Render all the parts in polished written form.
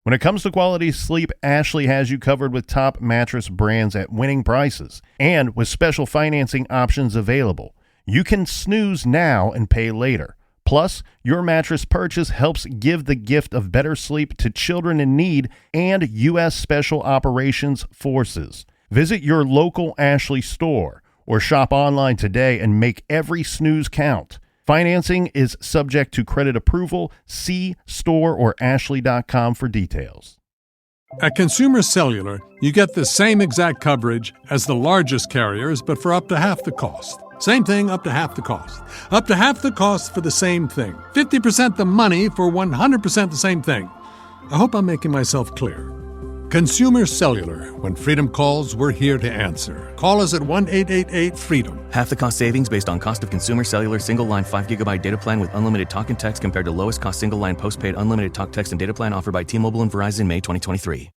When it comes to quality sleep, Ashley has you covered with top mattress brands at winning prices and with special financing options available. You can snooze now and pay later. Plus, your mattress purchase helps give the gift of better sleep to children in need and U.S. Special Operations Forces. Visit your local Ashley store or shop online today and make every snooze count. Financing is subject to credit approval. See store or ashley.com for details. At Consumer Cellular, you get the same exact coverage as the largest carriers, but for up to half the cost. Same thing, up to half the cost. Up to half the cost for the same thing. 50% the money for 100% the same thing. I hope I'm making myself clear. Consumer Cellular. When freedom calls, we're here to answer. Call us at 1-888-FREEDOM. Half the cost savings based on cost of Consumer Cellular single-line 5GB data plan with unlimited talk and text compared to lowest cost single-line postpaid unlimited talk, text, and data plan offered by T-Mobile and Verizon May 2023.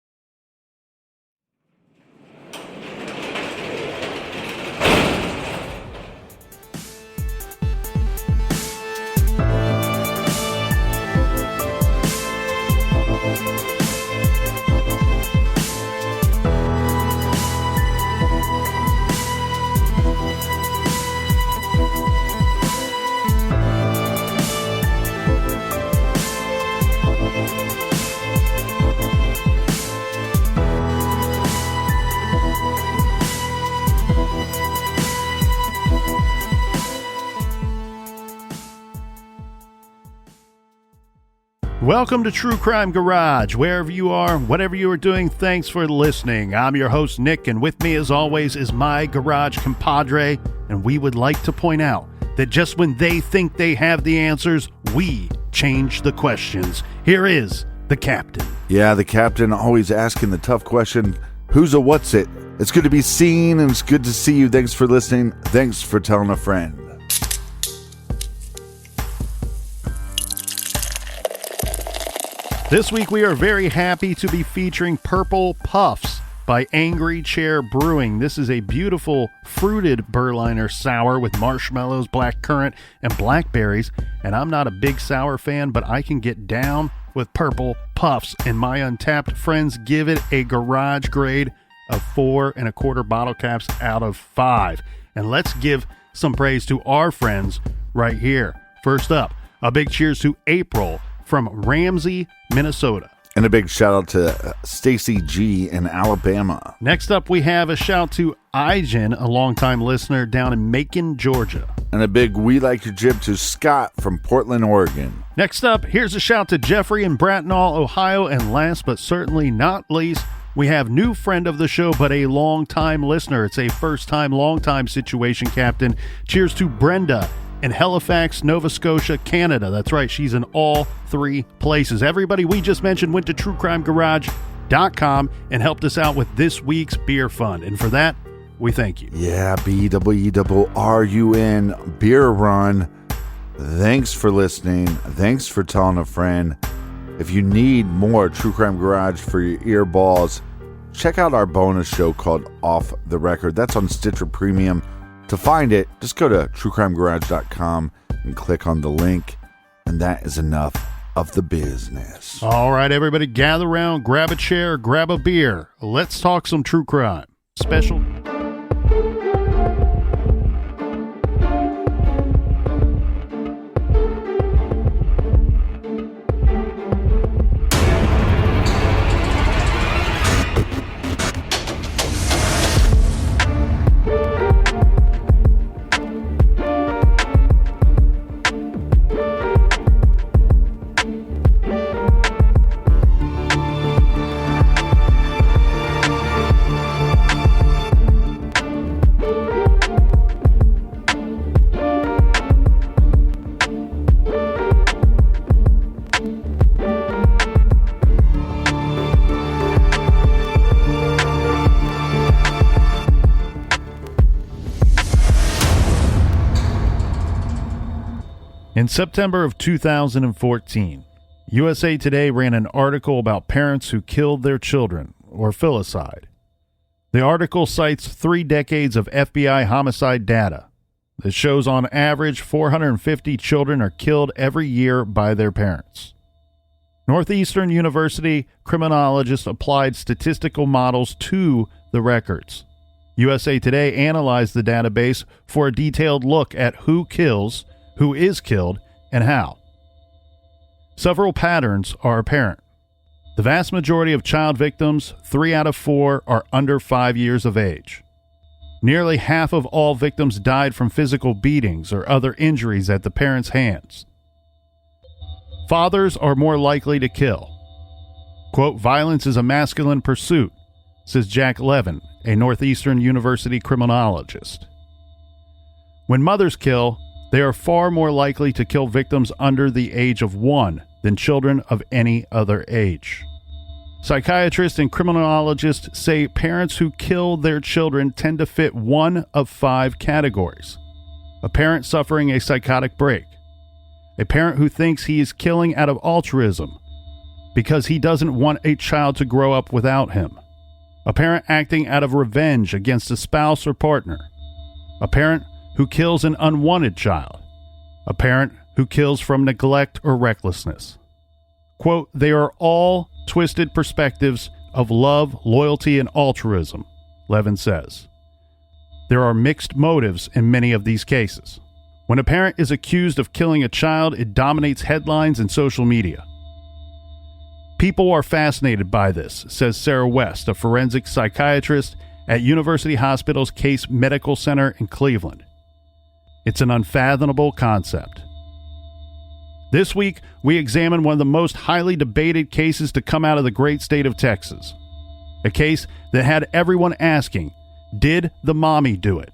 Welcome to True Crime Garage. Wherever you are, whatever you are doing, thanks for listening. I'm your host, Nick, and with me, as always, is my garage compadre, and we would like to point out that just when they think they have the answers, we change the questions. Here is the captain. Yeah, the captain always asking the tough question, who's a what's it? It's good to be seen, and it's good to see you. Thanks for listening. Thanks for telling a friend. This week we are very happy to be featuring Purple Puffs by Angry Chair Brewing. This is a beautiful fruited Berliner sour with marshmallows, black currant, and blackberries. And I'm not a big sour fan, but I can get down with Purple Puffs. And my Untapped friends give it a garage grade of 4.25 bottle caps out of 5. And let's give some praise to our friends right here. First up, a big cheers to April from Ramsey, Minnesota. And a big shout out to Stacy G in Alabama. Next up, we have a shout to Ijan, a longtime listener down in Macon, Georgia. And a big we like your jib to Scott from Portland, Oregon. Next up, here's a shout to Jeffrey in Bracknell, Ohio. And last but certainly not least, we have new friend of the show, but a long-time listener. It's a first-time, long-time situation, Captain. Cheers to Brenda in Halifax, Nova Scotia, Canada. That's right, she's in all 3 places. Everybody we just mentioned went to truecrimegarage.com and helped us out with this week's beer fund. And for that, we thank you. Yeah, BWERUN beer run. Thanks for listening. Thanks for telling a friend. If you need more True Crime Garage for your earballs, check out our bonus show called Off the Record. That's on Stitcher Premium. To find it, just go to truecrimegarage.com and click on the link, and that is enough of the business. All right, everybody, gather around, grab a chair, grab a beer. Let's talk some true crime. Special. In September of 2014, USA Today ran an article about parents who killed their children, or filicide. The article cites 3 decades of FBI homicide data that shows on average 450 children are killed every year by their parents. Northeastern University criminologists applied statistical models to the records. USA Today analyzed the database for a detailed look at who kills, who is killed, and how. Several patterns are apparent. The vast majority of child victims, 3 out of 4, are under 5 years of age. Nearly half of all victims died from physical beatings or other injuries at the parents' hands. Fathers are more likely to kill. Quote, violence is a masculine pursuit, says Jack Levin, a Northeastern University criminologist. When mothers kill, they are far more likely to kill victims under the age of 1 than children of any other age. Psychiatrists and criminologists say parents who kill their children tend to fit one of 5 categories. A parent suffering a psychotic break. A parent who thinks he is killing out of altruism because he doesn't want a child to grow up without him. A parent acting out of revenge against a spouse or partner. A parent who kills an unwanted child. A parent who kills from neglect or recklessness. Quote, they are all twisted perspectives of love, loyalty, and altruism, Levin says. There are mixed motives in many of these cases. When a parent is accused of killing a child, it dominates headlines and social media. People are fascinated by this, says Sarah West, a forensic psychiatrist at University Hospital's Case Medical Center in Cleveland. It's an unfathomable concept. This week, we examine one of the most highly debated cases to come out of the great state of Texas. A case that had everyone asking, did the mommy do it?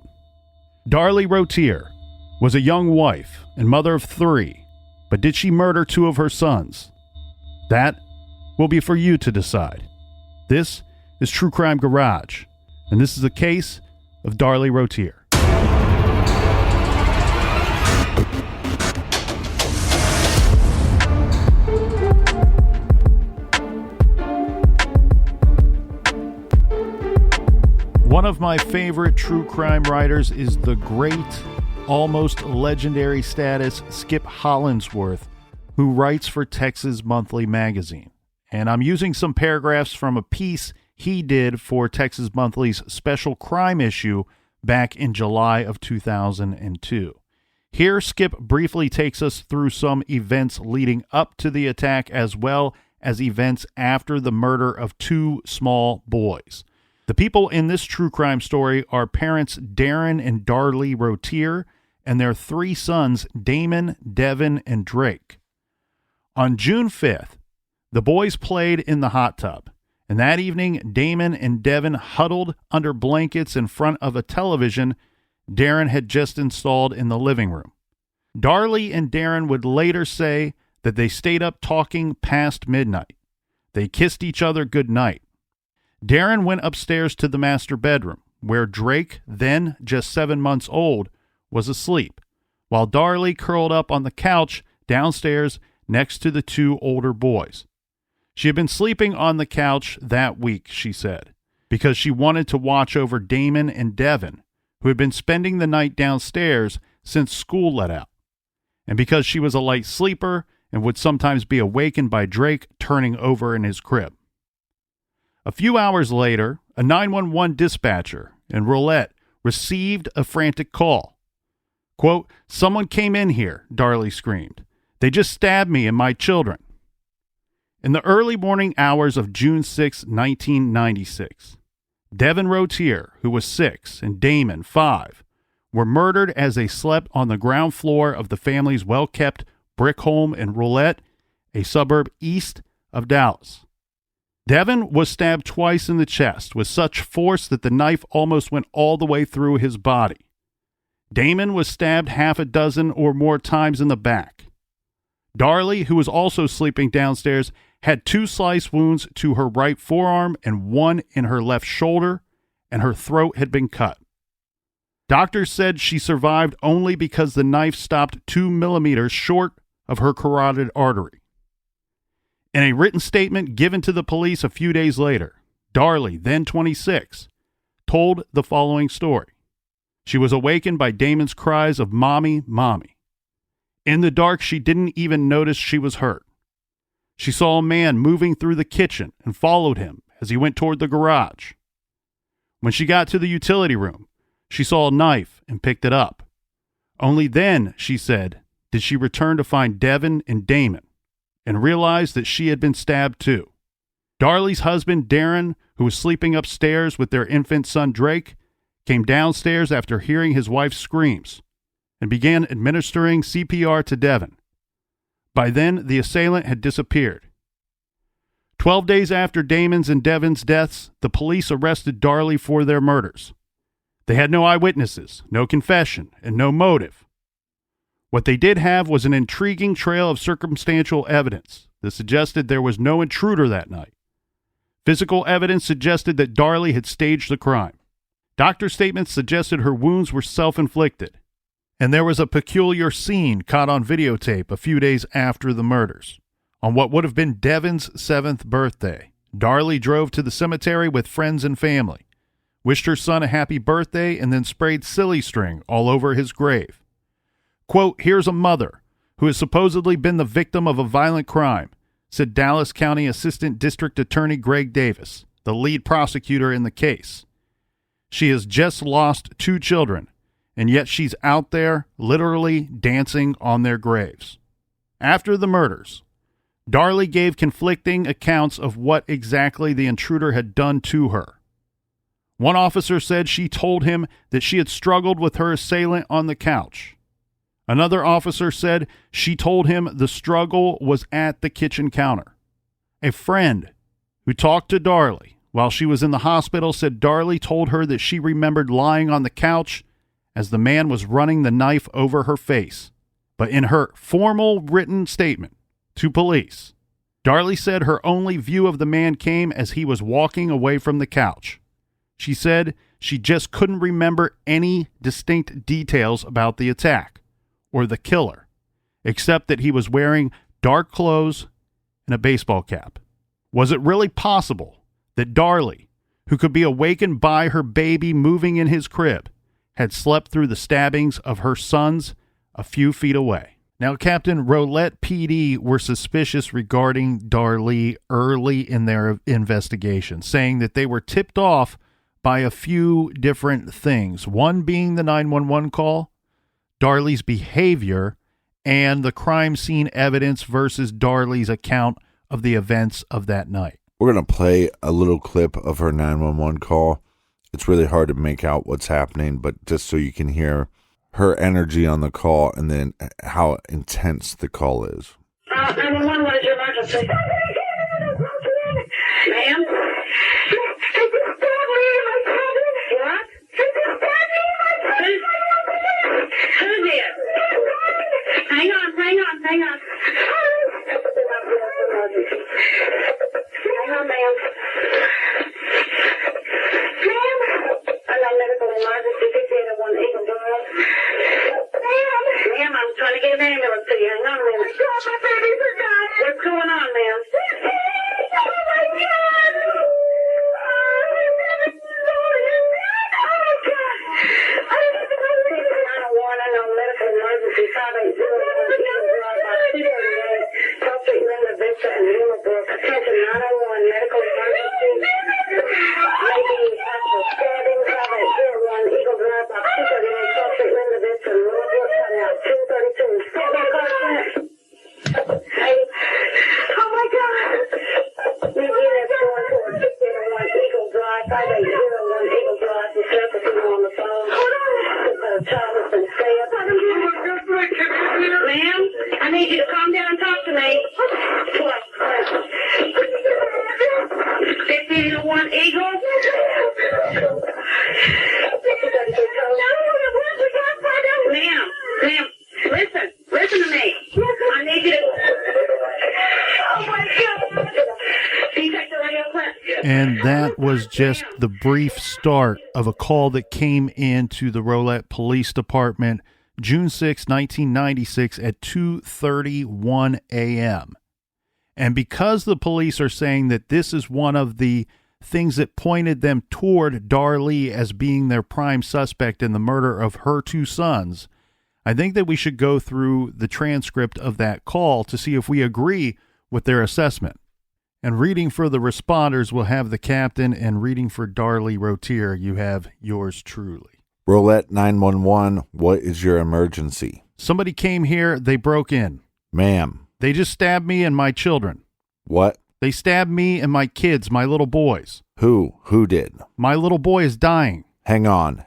Darlie Routier was a young wife and mother of 3, but did she murder 2 of her sons? That will be for you to decide. This is True Crime Garage, and this is the case of Darlie Routier. One of my favorite true crime writers is the great, almost legendary status Skip Hollandsworth, who writes for Texas Monthly Magazine. And I'm using some paragraphs from a piece he did for Texas Monthly's special crime issue back in July of 2002. Here, Skip briefly takes us through some events leading up to the attack as well as events after the murder of 2 small boys. The people in this true crime story are parents Darren and Darlie Routier and their 3 sons, Damon, Devin, and Drake. On June 5th, the boys played in the hot tub, and that evening, Damon and Devin huddled under blankets in front of a television Darren had just installed in the living room. Darlie and Darren would later say that they stayed up talking past midnight. They kissed each other goodnight. Darren went upstairs to the master bedroom, where Drake, then just 7 months old, was asleep, while Darlie curled up on the couch downstairs next to the 2 older boys. She had been sleeping on the couch that week, she said, because she wanted to watch over Damon and Devin, who had been spending the night downstairs since school let out, and because she was a light sleeper and would sometimes be awakened by Drake turning over in his crib. A few hours later, a 911 dispatcher in Roulette received a frantic call. Quote, someone came in here, Darlie screamed. They just stabbed me and my children. In the early morning hours of June 6, 1996, Devin Routier, who was 6, and Damon, 5, were murdered as they slept on the ground floor of the family's well-kept brick home in Roulette, a suburb east of Dallas. Devin was stabbed twice in the chest with such force that the knife almost went all the way through his body. Damon was stabbed 6 or more times in the back. Darlie, who was also sleeping downstairs, had 2 slice wounds to her right forearm and 1 in her left shoulder, and her throat had been cut. Doctors said she survived only because the knife stopped 2 millimeters short of her carotid artery. In a written statement given to the police a few days later, Darlie, then 26, told the following story. She was awakened by Damon's cries of, "Mommy, Mommy." In the dark, she didn't even notice she was hurt. She saw a man moving through the kitchen and followed him as he went toward the garage. When she got to the utility room, she saw a knife and picked it up. Only then, she said, did she return to find Devin and Damon and realize that she had been stabbed too. Darlie's husband, Darren, who was sleeping upstairs with their infant son, Drake, came downstairs after hearing his wife's screams and began administering CPR to Devin. By then, the assailant had disappeared. 12 days after Damon's and Devin's deaths, the police arrested Darlie for their murders. They had no eyewitnesses, no confession, and no motive. What they did have was an intriguing trail of circumstantial evidence that suggested there was no intruder that night. Physical evidence suggested that Darlie had staged the crime. Doctor statements suggested her wounds were self-inflicted. And there was a peculiar scene caught on videotape a few days after the murders. On what would have been Devin's 7th birthday, Darlie drove to the cemetery with friends and family, wished her son a happy birthday, and then sprayed silly string all over his grave. Quote, "Here's a mother who has supposedly been the victim of a violent crime," said Dallas County Assistant District Attorney Greg Davis, the lead prosecutor in the case. "She has just lost 2 children, and yet she's out there literally dancing on their graves." After the murders, Darlie gave conflicting accounts of what exactly the intruder had done to her. One officer said she told him that she had struggled with her assailant on the couch. Another officer said she told him the struggle was at the kitchen counter. A friend who talked to Darlie while she was in the hospital said Darlie told her that she remembered lying on the couch as the man was running the knife over her face. But in her formal written statement to police, Darlie said her only view of the man came as he was walking away from the couch. She said she just couldn't remember any distinct details about the attack or the killer, except that he was wearing dark clothes and a baseball cap. Was it really possible that Darlie, who could be awakened by her baby moving in his crib, had slept through the stabbings of her sons a few feet away? Now, Captain, Rolette PD were suspicious regarding Darlie early in their investigation, saying that they were tipped off by a few different things, one being the 911 call, Darlie's behavior, and the crime scene evidence versus Darlie's account of the events of that night. We're going to play a little clip of her 911 call. It's really hard to make out what's happening, but just so you can hear her energy on the call and then how intense the call is. 911, what is your emergency? Ma'am? What? Who did? Hang on. Hang on, ma'am. I'm on medical emergency, 681 Eagle Drive. Ma'am, I'm trying to get an ambulance to you. Hang on a minute. My baby's forgot. What's going on, ma'am? Oh, my God. Medical emergency 580 attention 901 medical emergency maybe after stabbing 5801 Eagle Drive by 238 suspect Linda Benson Louisville coming out 232 hey oh my God unit going towards 601 Eagle Drive 5801 Eagle Drive the surface on the phone a child has been stabbed. Ma'am, I need you to calm down and talk to me. 1501 Eagle. Ma'am, listen to me. I need you to. Oh my God. Can you take the radio clip? And that was just the brief start of a call that came into the Rolette Police Department June 6, 1996 at 2:31 a.m. And because the police are saying that this is one of the things that pointed them toward Darlie as being their prime suspect in the murder of her 2 sons, I think that we should go through the transcript of that call to see if we agree with their assessment. And reading for the responders will have the captain, and reading for Darlie Routier, you have yours truly. Roulette 911, what is your emergency? Somebody came here, they broke in. Ma'am. They just stabbed me and my children. What? They stabbed me and my kids, my little boys. Who? Who did? My little boy is dying. Hang on.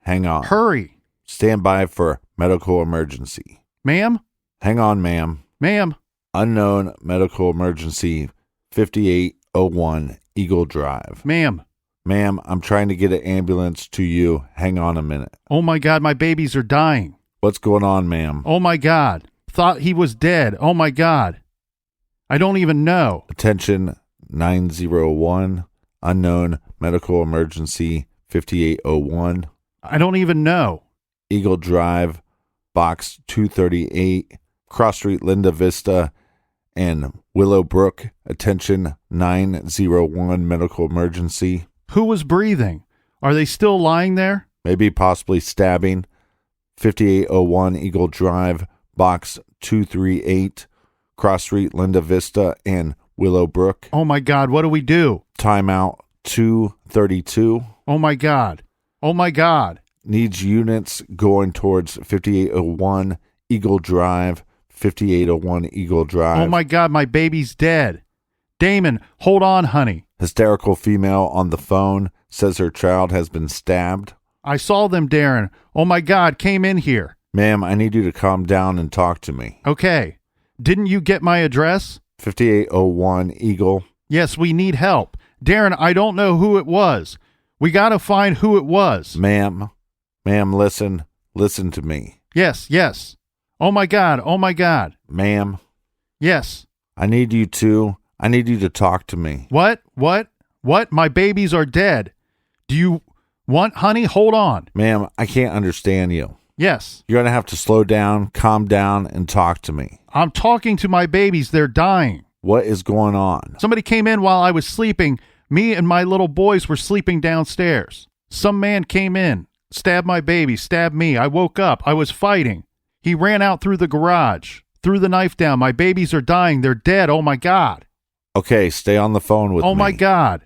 Hurry. Stand by for medical emergency. Ma'am? Hang on, ma'am. Ma'am? Unknown medical emergency, 5801 Eagle Drive. Ma'am? Ma'am, I'm trying to get an ambulance to you. Hang on a minute. Oh my God, my babies are dying. What's going on, ma'am? Oh my God. Thought he was dead. Oh my God. I don't even know. Attention 901, unknown medical emergency, 5801. I don't even know. Eagle Drive, box 238, Cross Street, Linda Vista, and Willowbrook. Attention 901 medical emergency. Who was breathing? Are they still lying there? Maybe possibly stabbing. 5801 Eagle Drive, box 238, Cross Street, Linda Vista, and Willowbrook. Oh my God, what do we do? Timeout 232. Oh my God. Oh my God. Needs units going towards 5801 Eagle Drive, 5801 Eagle Drive. Oh my God, my baby's dead. Damon, hold on, honey. Hysterical female on the phone says her child has been stabbed. I saw them, Darren. Oh my God, came in here. Ma'am, I need you to calm down and talk to me. Okay. Didn't you get my address? 5801 Eagle. Yes, we need help. Darren, I don't know who it was. We got to find who it was. Ma'am, listen to me. Yes. Oh my God. Ma'am. Yes. I need you to talk to me. What? My babies are dead. Do you want, honey? Hold on. Ma'am, I can't understand you. Yes. You're going to have to slow down, calm down, and talk to me. I'm talking to my babies. They're dying. What is going on? Somebody came in while I was sleeping. Me and my little boys were sleeping downstairs. Some man came in, stabbed my baby, stabbed me. I woke up. I was fighting. He ran out through the garage, threw the knife down. My babies are dying. They're dead. Oh my God. Okay, stay on the phone with me. Oh my God.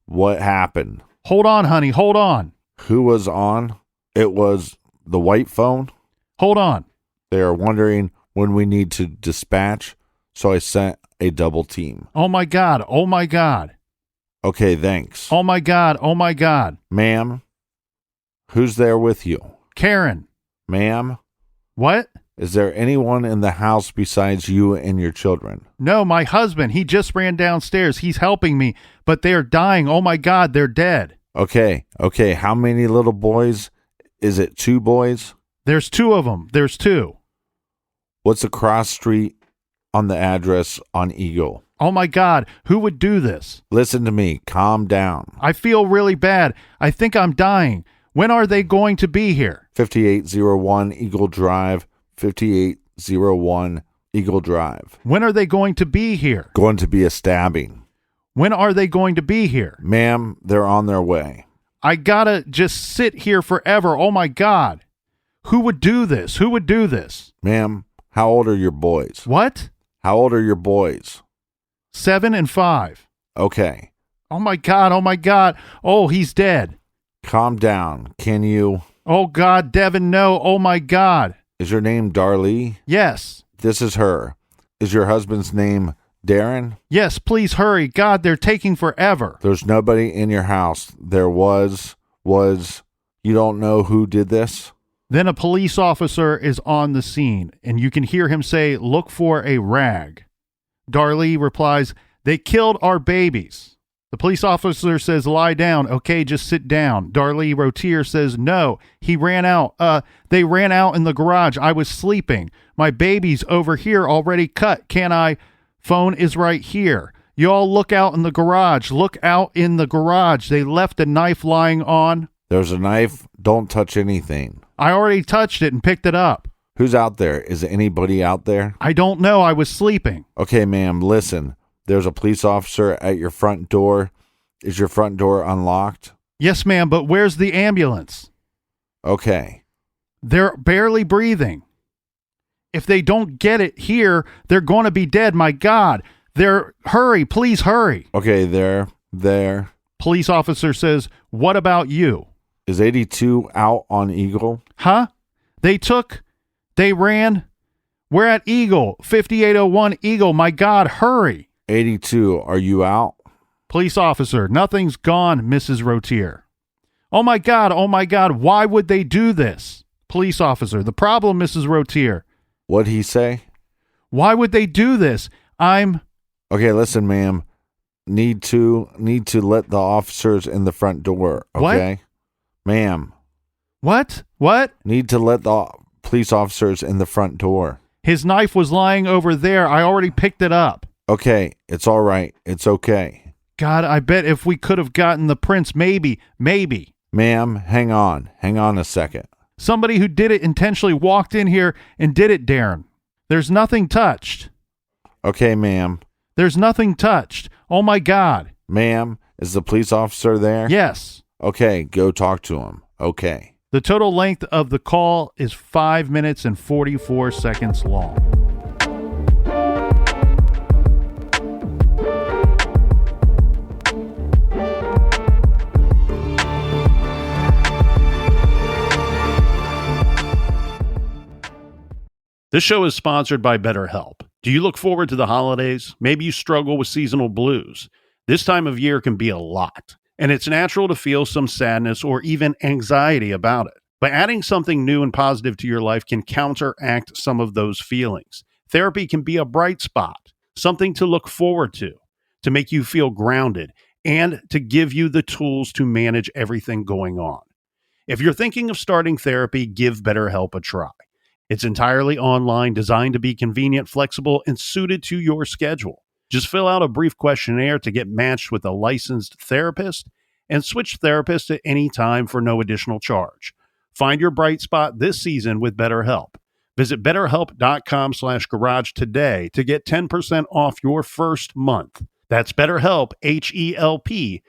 What happened? Hold on, honey. Hold on. Who was on? It was the white phone. Hold on. They are wondering when we need to dispatch, so I sent a double team. Oh my God. Oh my God. Okay, thanks. Oh my God. Ma'am, who's there with you? Karen. Ma'am? What? Is there anyone in the house besides you and your children? No, my husband. He just ran downstairs. He's helping me, but they're dying. Oh my God, they're dead. Okay. How many little boys? Is it 2 boys? There's 2 of them. There's 2. What's the cross street on the address on Eagle? Oh my God, who would do this? Listen to me. Calm down. I feel really bad. I think I'm dying. When are they going to be here? 5801 Eagle Drive, 5801 Eagle Drive. When are they going to be here? Going to be a stabbing. When are they going to be here? Ma'am, they're on their way. I gotta just sit here forever. Oh my God. Who would do this? Ma'am, how old are your boys? What? How old are your boys? 7 and 5. Okay. Oh my God. Oh, he's dead. Calm down. Can you? Oh God, Devin, no. Oh my God. Is your name Darlie? Yes. This is her. Is your husband's name Darren? Yes, please hurry. God, they're taking forever. There's nobody in your house. There was, you don't know who did this? Then a police officer is on the scene, and you can hear him say, "Look for a rag." Darlie replies, "They killed our babies." The police officer says, "Lie down." "Okay, just sit down." Darlie Routier says, "No, he ran out. They ran out in the garage. I was sleeping. My baby's over here already cut. Can I? Phone is right here. You all look out in the garage. Look out in the garage. They left a knife lying on." There's a knife. Don't touch anything. "I already touched it and picked it up." Who's out there? Is anybody out there? "I don't know. I was sleeping." Okay, ma'am, listen. There's a police officer at your front door. Is your front door unlocked? "Yes, ma'am, but where's the ambulance?" Okay. "They're barely breathing." If they don't get it here, they're going to be dead. My God. Hurry, please hurry. Okay, there. Police officer says, what about you? Is 82 out on Eagle? Huh? They ran. We're at Eagle, 5801 Eagle. My God, hurry. 82, are you out? Police officer, nothing's gone, Mrs. Routier. Oh my God, why would they do this? Police officer, the problem, Mrs. Routier. What'd he say? Why would they do this? Okay, listen, ma'am. Need to let the officers in the front door, okay? What? Ma'am. What? Need to let the police officers in the front door. His knife was lying over there. I already picked it up. Okay, it's all right. It's okay. God, I bet if we could have gotten the prints, maybe. Ma'am, hang on a second. Somebody who did it intentionally walked in here and did it, Darren. There's nothing touched. Okay, ma'am. There's nothing touched. Oh my God. Ma'am, is the police officer there? Yes. Okay, go talk to him. Okay. The total length of the call is 5 minutes and 44 seconds long. This show is sponsored by BetterHelp. Do you look forward to the holidays? Maybe you struggle with seasonal blues. This time of year can be a lot, and it's natural to feel some sadness or even anxiety about it. But adding something new and positive to your life can counteract some of those feelings. Therapy can be a bright spot, something to look forward to make you feel grounded, and to give you the tools to manage everything going on. If you're thinking of starting therapy, give BetterHelp a try. It's entirely online, designed to be convenient, flexible, and suited to your schedule. Just fill out a brief questionnaire to get matched with a licensed therapist and switch therapists at any time for no additional charge. Find your bright spot this season with BetterHelp. Visit BetterHelp.com/garage today to get 10% off your first month. That's BetterHelp, HELP.com/garage.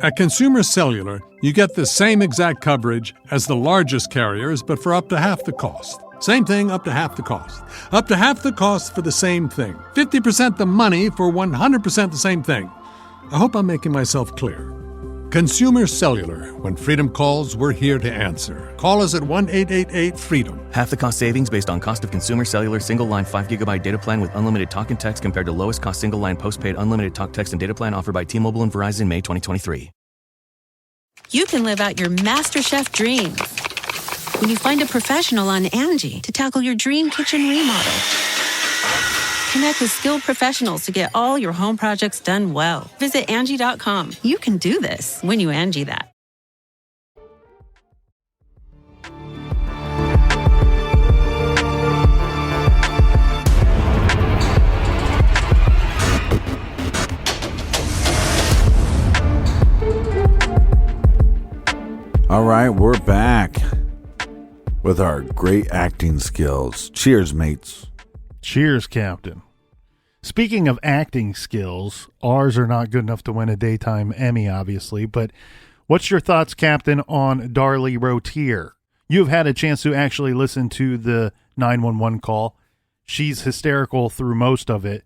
At Consumer Cellular, you get the same exact coverage as the largest carriers, but for up to half the cost. Same thing, up to half the cost. Up to half the cost for the same thing. 50% the money for 100% the same thing. I hope I'm making myself clear. Consumer Cellular. When freedom calls, we're here to answer. Call us at 1-888-FREEDOM. Half the cost savings based on cost of consumer cellular single line 5 GB data plan with unlimited talk and text compared to lowest cost single line postpaid unlimited talk, text, and data plan offered by T-Mobile and Verizon May 2023. You can live out your MasterChef dreams when you find a professional on Angie to tackle your dream kitchen remodel. Connect with skilled professionals to get all your home projects done well. Visit Angie.com. You can do this when you Angie that. All right, we're back with our great acting skills. Cheers, mates. Cheers, Captain. Speaking of acting skills, ours are not good enough to win a daytime Emmy, obviously, but what's your thoughts, Captain, on Darlie Routier? You've had a chance to actually listen to the 911 call. She's hysterical through most of it.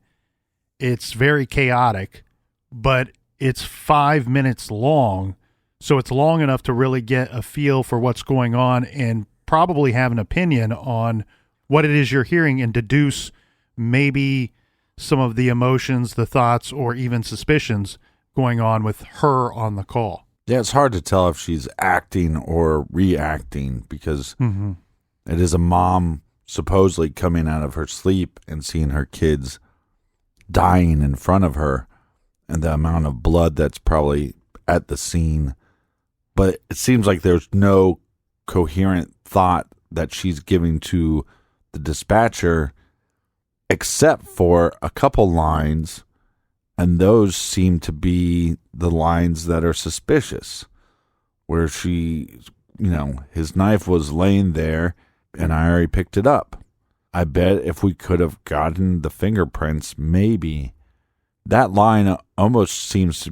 It's very chaotic, but it's 5 minutes long, so it's long enough to really get a feel for what's going on and probably have an opinion on what it is you're hearing and deduce maybe some of the emotions, the thoughts, or even suspicions going on with her on the call. Yeah, it's hard to tell if she's acting or reacting because it is a mom supposedly coming out of her sleep and seeing her kids dying in front of her and the amount of blood that's probably at the scene. But it seems like there's no coherent thought that she's giving to the dispatcher except for a couple lines, and those seem to be the lines that are suspicious, where she, his knife was laying there and I already picked it up. I bet if we could have gotten the fingerprints, maybe. That line almost seems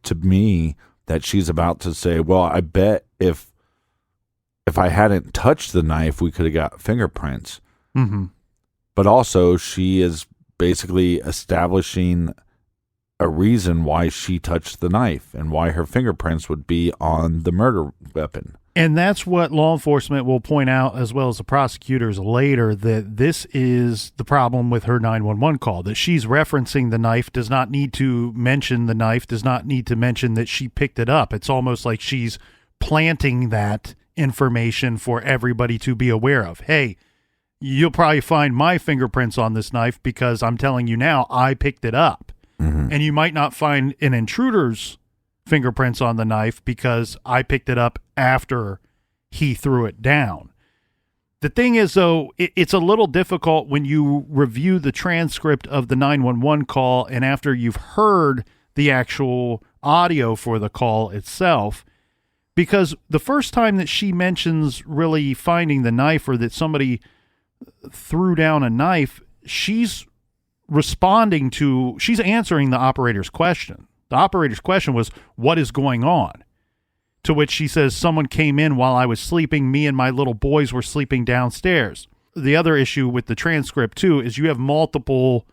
to me that she's about to say, well, I bet if if I hadn't touched the knife, we could have got fingerprints. Mm-hmm. But also, she is basically establishing a reason why she touched the knife and why her fingerprints would be on the murder weapon. And that's what law enforcement will point out, as well as the prosecutors later, that this is the problem with her 911 call, that she's referencing the knife, does not need to mention the knife, does not need to mention that she picked it up. It's almost like she's planting that information for everybody to be aware of. Hey, you'll probably find my fingerprints on this knife because I'm telling you now, I picked it up. Mm-hmm. And you might not find an intruder's fingerprints on the knife because I picked it up after he threw it down. The thing is, though, it's a little difficult when you review the transcript of the 911 call and after you've heard the actual audio for the call itself, because the first time that she mentions really finding the knife or that somebody threw down a knife, she's answering the operator's question. The operator's question was, what is going on? To which she says, someone came in while I was sleeping. Me and my little boys were sleeping downstairs. The other issue with the transcript, too, is you have multiple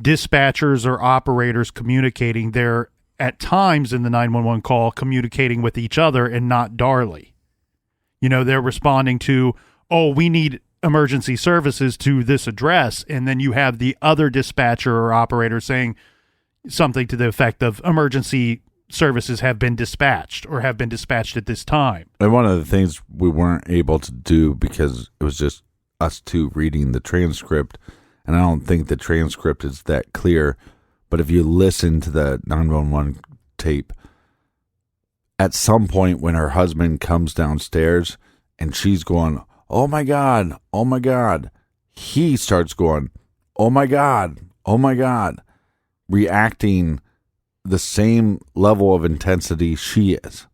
dispatchers or operators communicating. They're, at times in the 911 call, communicating with each other and not Darlie. You know, they're responding to, oh, we need emergency services to this address. And then you have the other dispatcher or operator saying something to the effect of emergency services have been dispatched or have been dispatched at this time. And one of the things we weren't able to do because it was just us two reading the transcript, and I don't think the transcript is that clear, but if you listen to the 911 tape, at some point when her husband comes downstairs and she's going, oh my God, he starts going, oh my God, reacting the same level of intensity she is.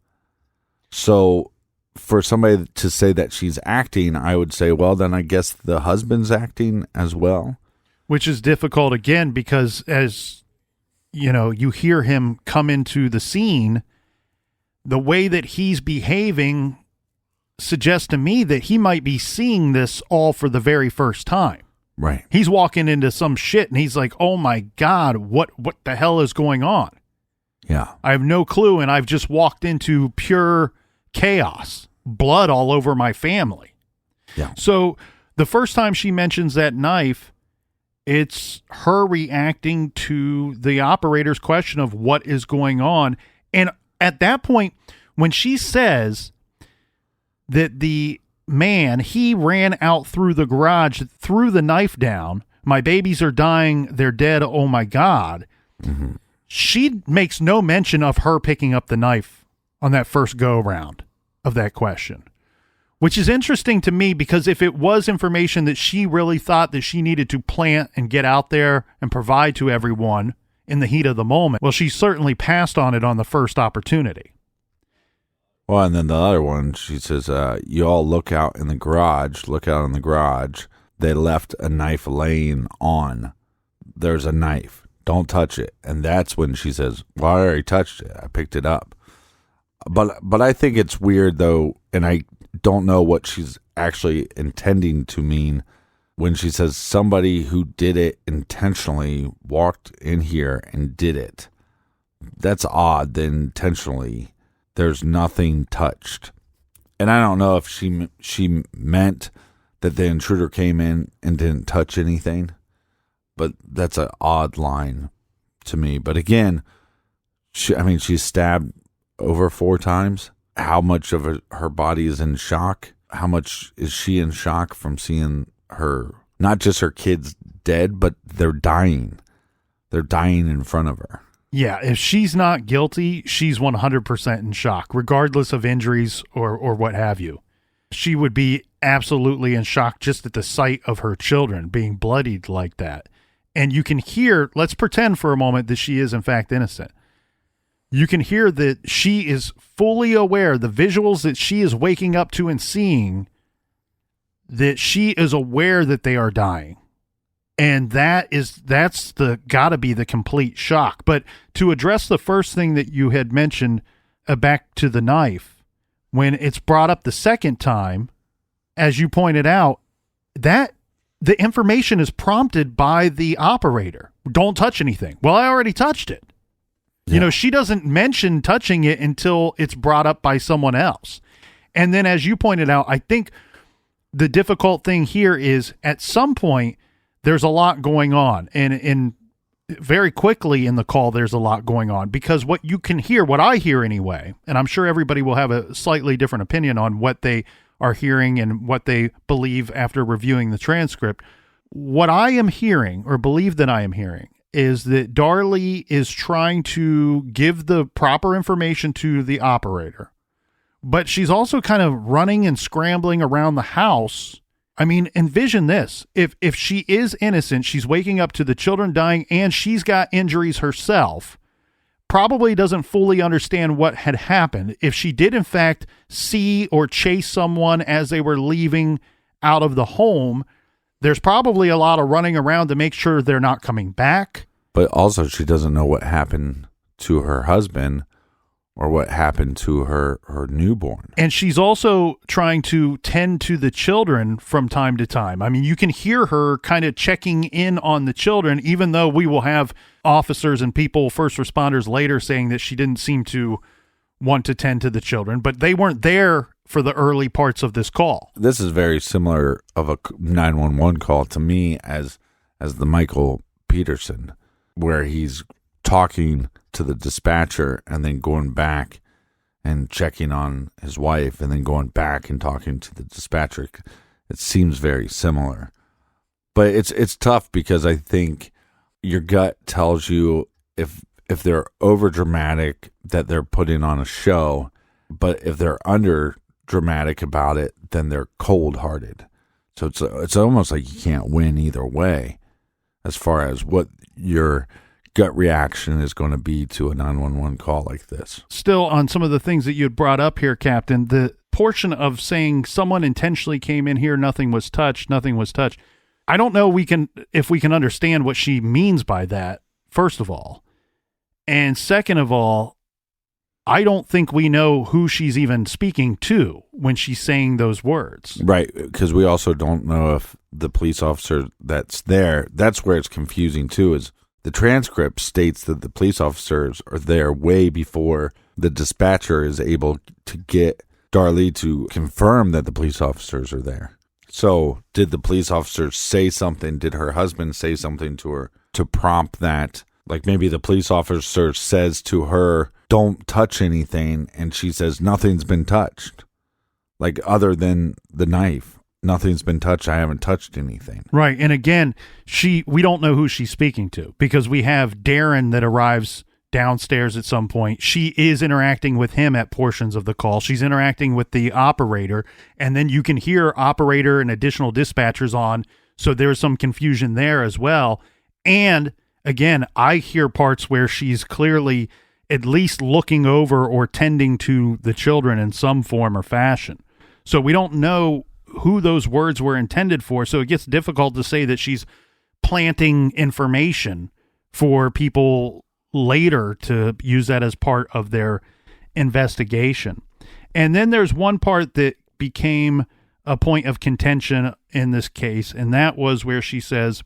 So for somebody to say that she's acting, I would say, well, then I guess the husband's acting as well. Which is difficult, again, because as you know, you hear him come into the scene, the way that he's behaving suggests to me that he might be seeing this all for the very first time. Right. He's walking into some shit and he's like, oh my God, what the hell is going on? Yeah. I have no clue, and I've just walked into pure chaos, blood all over my family. Yeah. So the first time she mentions that knife, it's her reacting to the operator's question of what is going on. And at that point, when she says that the man, he ran out through the garage, threw the knife down, my babies are dying, they're dead, oh my God. Mm-hmm. She makes no mention of her picking up the knife on that first go-around of that question, which is interesting to me because if it was information that she really thought that she needed to plant and get out there and provide to everyone in the heat of the moment, well, she certainly passed on it on the first opportunity. Well, and then the other one, she says, you all look out in the garage, They left a knife laying on. There's a knife. Don't touch it. And that's when she says, well, I already touched it. I picked it up. But I think it's weird, though, and I don't know what she's actually intending to mean when she says somebody who did it intentionally walked in here and did it. That's odd that intentionally there's nothing touched. And I don't know if she meant that the intruder came in and didn't touch anything. But that's an odd line to me. But again, she's stabbed over 4 times. How much of her body is in shock? How much is she in shock from seeing her, not just her kids dead, but they're dying. They're dying in front of her. Yeah, if she's not guilty, she's 100% in shock, regardless of injuries or what have you. She would be absolutely in shock just at the sight of her children being bloodied like that. And you can hear, let's pretend for a moment that she is in fact innocent. You can hear that she is fully aware, the visuals that she is waking up to and seeing, that she is aware that they are dying. And that's gotta be the complete shock. But to address the first thing that you had mentioned, back to the knife, when it's brought up the second time, as you pointed out, that the information is prompted by the operator. Don't touch anything. Well, I already touched it. Yeah. You know, she doesn't mention touching it until it's brought up by someone else. And then, as you pointed out, I think the difficult thing here is at some point there's a lot going on, and very quickly in the call there's a lot going on, because what you can hear, what I hear anyway, and I'm sure everybody will have a slightly different opinion on what they are hearing and what they believe after reviewing the transcript. What I am hearing, or believe that I am hearing, is that Darlie is trying to give the proper information to the operator, but she's also kind of running and scrambling around the house. I mean, envision this. If she is innocent, she's waking up to the children dying and she's got injuries herself, probably doesn't fully understand what had happened. If she did, in fact, see or chase someone as they were leaving out of the home, there's probably a lot of running around to make sure they're not coming back. But also she doesn't know what happened to her husband or what happened to her newborn. And she's also trying to tend to the children from time to time. I mean, you can hear her kind of checking in on the children, even though we will have officers and people, first responders later, saying that she didn't seem to want to tend to the children, but they weren't there for the early parts of this call. This is very similar of a 911 call to me as the Michael Peterson, where he's talking to the dispatcher and then going back and checking on his wife and then going back and talking to the dispatcher. It seems very similar, but it's tough because I think your gut tells you if they're over dramatic that they're putting on a show, but if they're under dramatic about it, then they're cold hearted. So it's almost like you can't win either way as far as what your gut reaction is going to be to a 911 call like this. Still, on some of the things that you had brought up here, Captain, the portion of saying someone intentionally came in here, nothing was touched. I don't know if we can understand what she means by that, first of all. And second of all, I don't think we know who she's even speaking to when she's saying those words. Right, because we also don't know if the police officer that's there, that's where it's confusing too, is the transcript states that the police officers are there way before the dispatcher is able to get Darlie to confirm that the police officers are there. So did the police officers say something? Did her husband say something to her to prompt that? Like maybe the police officer says to her, don't touch anything, and she says, nothing's been touched. Like other than the knife. Nothing's been touched. I haven't touched anything. Right. And again, we don't know who she's speaking to because we have Darren that arrives downstairs at some point. She is interacting with him at portions of the call. She's interacting with the operator, and then you can hear operator and additional dispatchers on. So there's some confusion there as well. And again, I hear parts where she's clearly at least looking over or tending to the children in some form or fashion. So we don't know who those words were intended for, so it gets difficult to say that she's planting information for people later to use that as part of their investigation. And then there's one part that became a point of contention in this case, and that was where she says,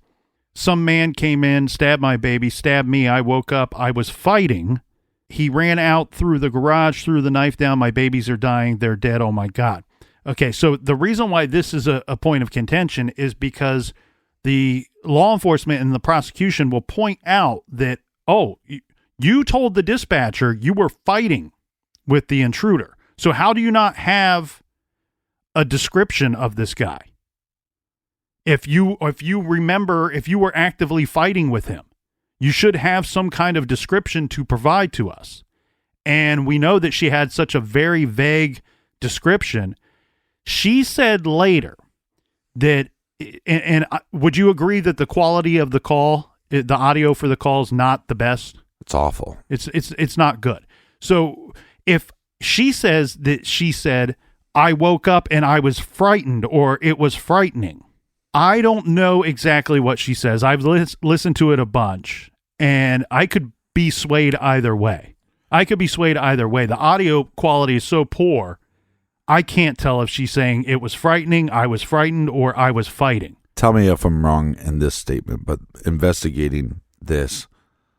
some man came in, stabbed my baby, stabbed me, I woke up, I was fighting. He ran out through the garage, threw the knife down, my babies are dying, they're dead, oh my God. Okay, so the reason why this is a point of contention is because the law enforcement and the prosecution will point out that, oh, you told the dispatcher you were fighting with the intruder. So how do you not have a description of this guy? If you remember, if you were actively fighting with him, you should have some kind of description to provide to us. And we know that she had such a very vague description. She said later that, and would you agree that the quality of the call, the audio for the call is not the best? It's awful. It's not good. So if she says that she said, I woke up and I was frightened or it was frightening, I don't know exactly what she says. I've listened to it a bunch and I could be swayed either way. The audio quality is so poor I can't tell if she's saying it was frightening, I was frightened, or I was fighting. Tell me if I'm wrong in this statement, but investigating this,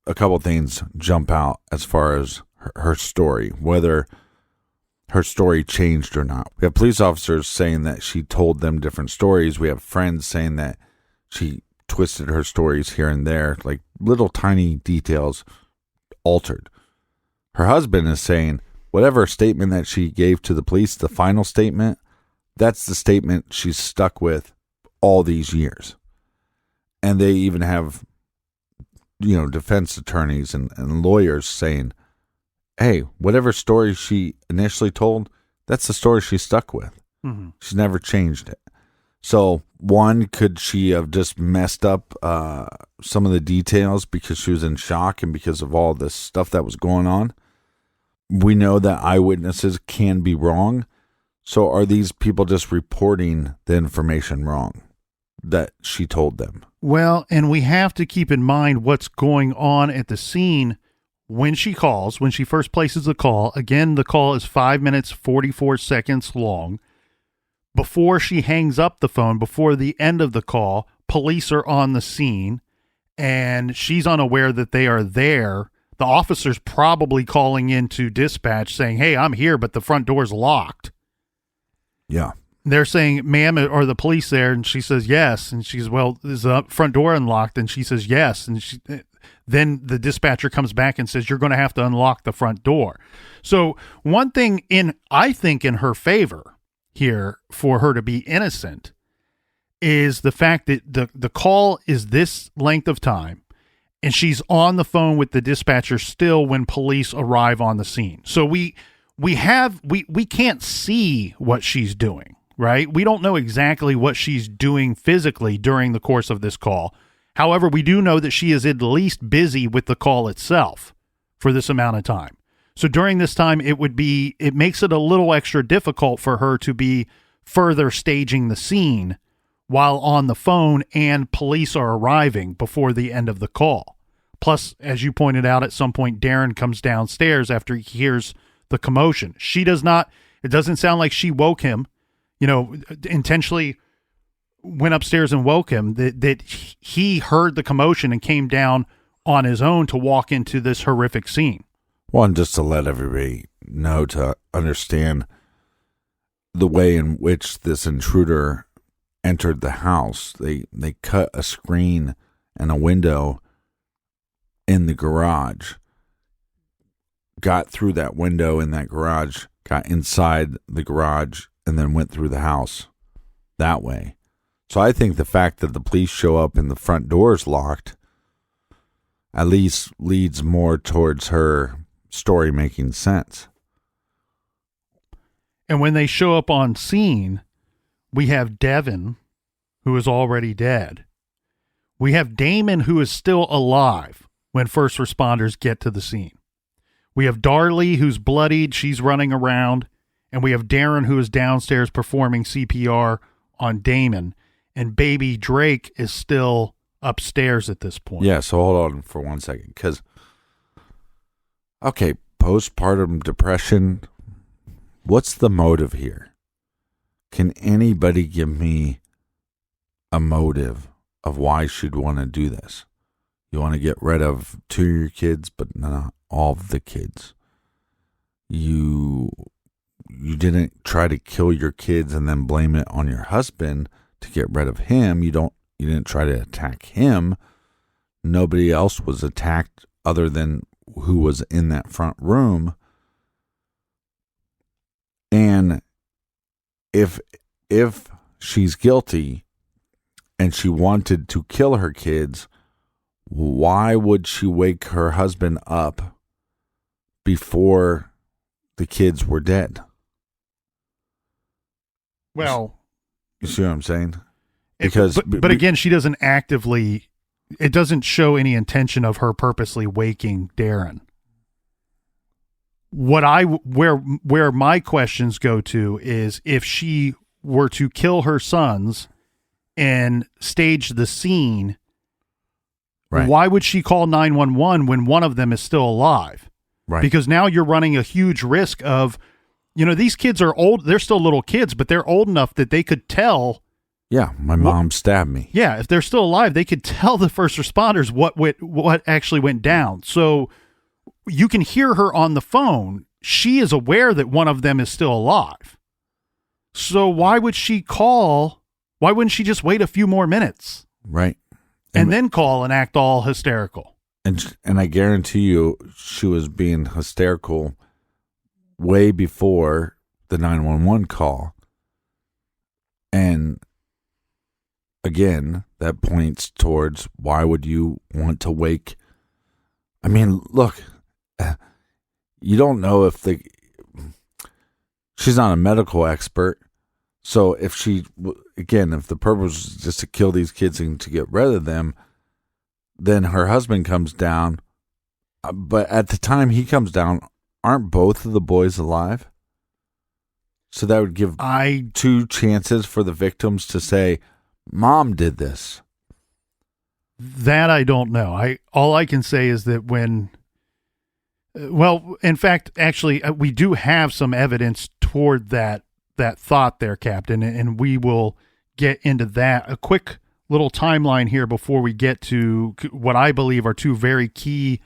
a couple things jump out as far as her story, whether her story changed or not. We have police officers saying that she told them different stories. We have friends saying that she twisted her stories here and there, like little tiny details altered. Her husband is saying whatever statement that she gave to the police, the final statement, that's the statement she's stuck with all these years. And they even have, defense attorneys and lawyers saying, hey, whatever story she initially told, that's the story she's stuck with. Mm-hmm. She's never changed it. So, one, could she have just messed up some of the details because she was in shock and because of all this stuff that was going on? We know that eyewitnesses can be wrong. So are these people just reporting the information wrong that she told them? Well, and we have to keep in mind what's going on at the scene when she calls, when she first places the call. Again, the call is 5 minutes, 44 seconds long. Before she hangs up the phone, before the end of the call, police are on the scene, and she's unaware that they are there. The officer's probably calling into dispatch saying, hey, I'm here, but the front door's locked. Yeah. They're saying, ma'am, are the police there? And she says, yes. And she says, well, is the front door unlocked? And she says, yes. And then the dispatcher comes back and says, you're going to have to unlock the front door. So one thing I think in her favor here for her to be innocent is the fact that the call is this length of time and she's on the phone with the dispatcher still when police arrive on the scene. So we can't see what she's doing, right? We don't know exactly what she's doing physically during the course of this call. However, we do know that she is at least busy with the call itself for this amount of time. So during this time, it makes it a little extra difficult for her to be further staging the scene while on the phone and police are arriving before the end of the call. Plus, as you pointed out, at some point, Darren comes downstairs after he hears the commotion. She does not, it doesn't sound like she woke him, intentionally went upstairs and woke him, that he heard the commotion and came down on his own to walk into this horrific scene. One, just to let everybody know, to understand the way in which this intruder entered the house. They cut a screen and a window in the garage, got through that window in that garage, got inside the garage, and then went through the house that way. So I think the fact that the police show up and the front door is locked at least leads more towards her story making sense. And when they show up on scene, we have Devin, who is already dead. We have Damon, who is still alive when first responders get to the scene. We have Darlie, who's bloodied. She's running around. And we have Darren, who is downstairs performing CPR on Damon. And baby Drake is still upstairs at this point. Yeah, so hold on for 1 second. Because, okay, postpartum depression, what's the motive here? Can anybody give me a motive of why she'd want to do this? You want to get rid of 2 of your kids, but not all of the kids. You didn't try to kill your kids and then blame it on your husband to get rid of him. You didn't try to attack him. Nobody else was attacked other than who was in that front room. And if she's guilty and she wanted to kill her kids, why would she wake her husband up before the kids were dead? Well, you see what I'm saying? Because, but again, she doesn't actively. It doesn't show any intention of her purposely waking Darren. Where my questions go to is if she were to kill her sons and stage the scene, right, why would she call 911 when one of them is still alive? Right. Because now you're running a huge risk of These kids are old. They're still little kids, but they're old enough that they could tell. Yeah, my mom stabbed me. Yeah, if they're still alive, they could tell the first responders what actually went down. So you can hear her on the phone. She is aware that one of them is still alive. So why would she call? Why wouldn't she just wait a few more minutes? Right. And then call and act all hysterical. And I guarantee you she was being hysterical way before the 911 call. And again, that points towards why would you want to wake? I mean, look, you don't know if she's not a medical expert. So if if the purpose was just to kill these kids and to get rid of them, then her husband comes down. But at the time he comes down, aren't both of the boys alive? So that would give two chances for the victims to say, Mom did this. That I don't know. All I can say is that in fact, actually, we do have some evidence toward that thought there, Captain, and we will get into that. A quick little timeline here before we get to what I believe are two very key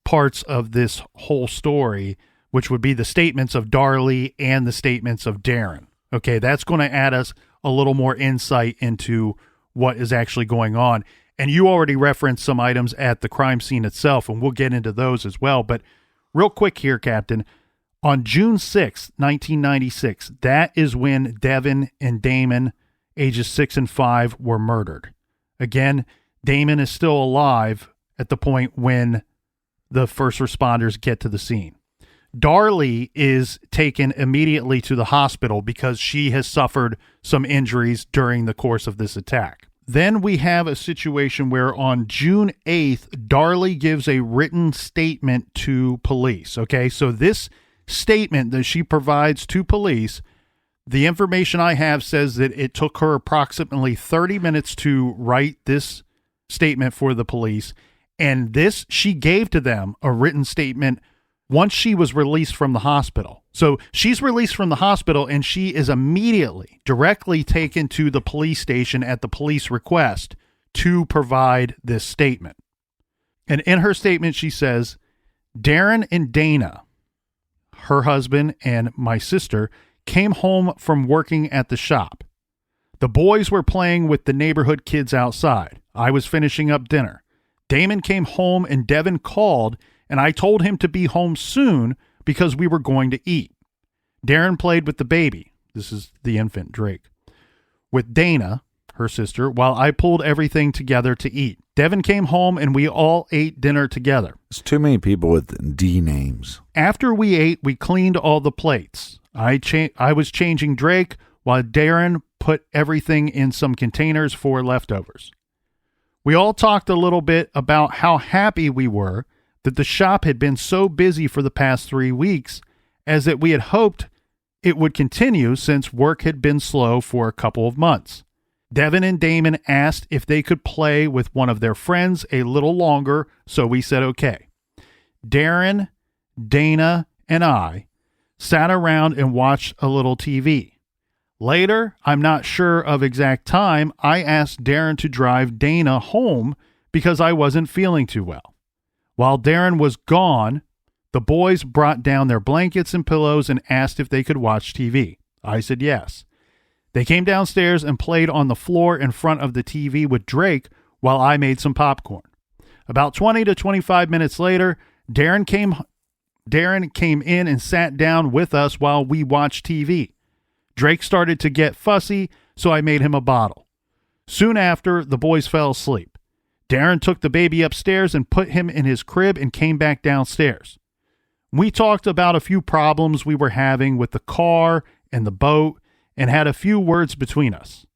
parts of this whole story, which would be the statements of Darlie and the statements of Darren. Okay, that's going to add us a little more insight into what is actually going on. And you already referenced some items at the crime scene itself, and we'll get into those as well. But real quick here, Captain, on June 6th, 1996, that is when Devin and Damon, ages 6 and 5, were murdered. Again, Damon is still alive at the point when the first responders get to the scene. Darlie is taken immediately to the hospital because she has suffered some injuries during the course of this attack. Then we have a situation where on June 8th, Darlie gives a written statement to police. Okay, so this statement that she provides to police, the information I have says that it took her approximately 30 minutes to write this statement for the police. And this, she gave to them a written statement once she was released from the hospital. So she's released from the hospital and she is immediately directly taken to the police station at the police request to provide this statement. And in her statement, she says, Darren and Dana, her husband and my sister, came home from working at the shop. The boys were playing with the neighborhood kids outside. I was finishing up dinner. Damon came home and Devin called, and I told him to be home soon because we were going to eat. Darren played with the baby. This is the infant, Drake. With Dana, her sister, while I pulled everything together to eat. Devin came home and we all ate dinner together. There's too many people with D names. After we ate, we cleaned all the plates. I was changing Drake while Darren put everything in some containers for leftovers. We all talked a little bit about how happy we were that the shop had been so busy for the past 3 weeks, as that we had hoped it would continue since work had been slow for a couple of months. Devin and Damon asked if they could play with one of their friends a little longer, so we said okay. Darren, Dana, and I sat around and watched a little TV. Later, I'm not sure of exact time, I asked Darren to drive Dana home because I wasn't feeling too well. While Darren was gone, the boys brought down their blankets and pillows and asked if they could watch TV. I said yes. They came downstairs and played on the floor in front of the TV with Drake while I made some popcorn. About 20 to 25 minutes later, Darren came in and sat down with us while we watched TV. Drake started to get fussy, so I made him a bottle. Soon after, the boys fell asleep. Darren took the baby upstairs and put him in his crib and came back downstairs. We talked about a few problems we were having with the car and the boat and had a few words between us.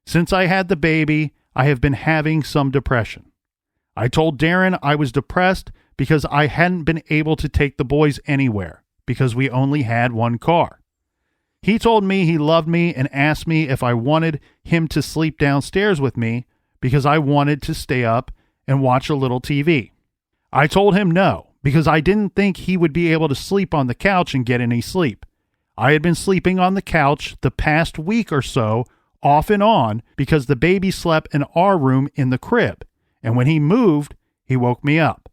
Since I had the baby, I have been having some depression. I told Darren I was depressed because I hadn't been able to take the boys anywhere because we only had one car. He told me he loved me and asked me if I wanted him to sleep downstairs with me because I wanted to stay up and watch a little TV. I told him no, because I didn't think he would be able to sleep on the couch and get any sleep. I had been sleeping on the couch the past week or so, off and on, because the baby slept in our room in the crib, and when he moved, he woke me up.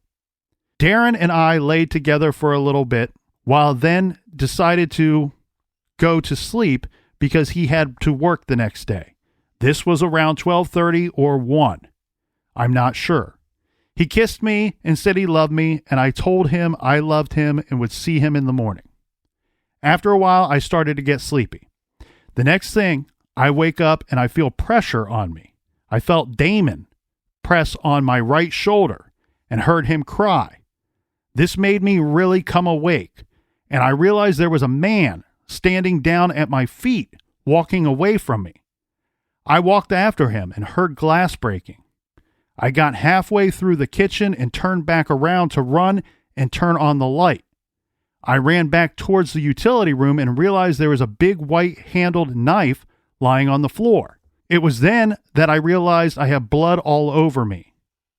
Darren and I laid together for a little bit, while then decided to go to sleep because he had to work the next day. This was around 12:30 or 1. I'm not sure. He kissed me and said he loved me, and I told him I loved him and would see him in the morning. After a while, I started to get sleepy. The next thing, I wake up and I feel pressure on me. I felt Damon press on my right shoulder and heard him cry. This made me really come awake, and I realized there was a man standing down at my feet, walking away from me. I walked after him and heard glass breaking. I got halfway through the kitchen and turned back around to run and turn on the light. I ran back towards the utility room and realized there was a big white-handled knife lying on the floor. It was then that I realized I had blood all over me,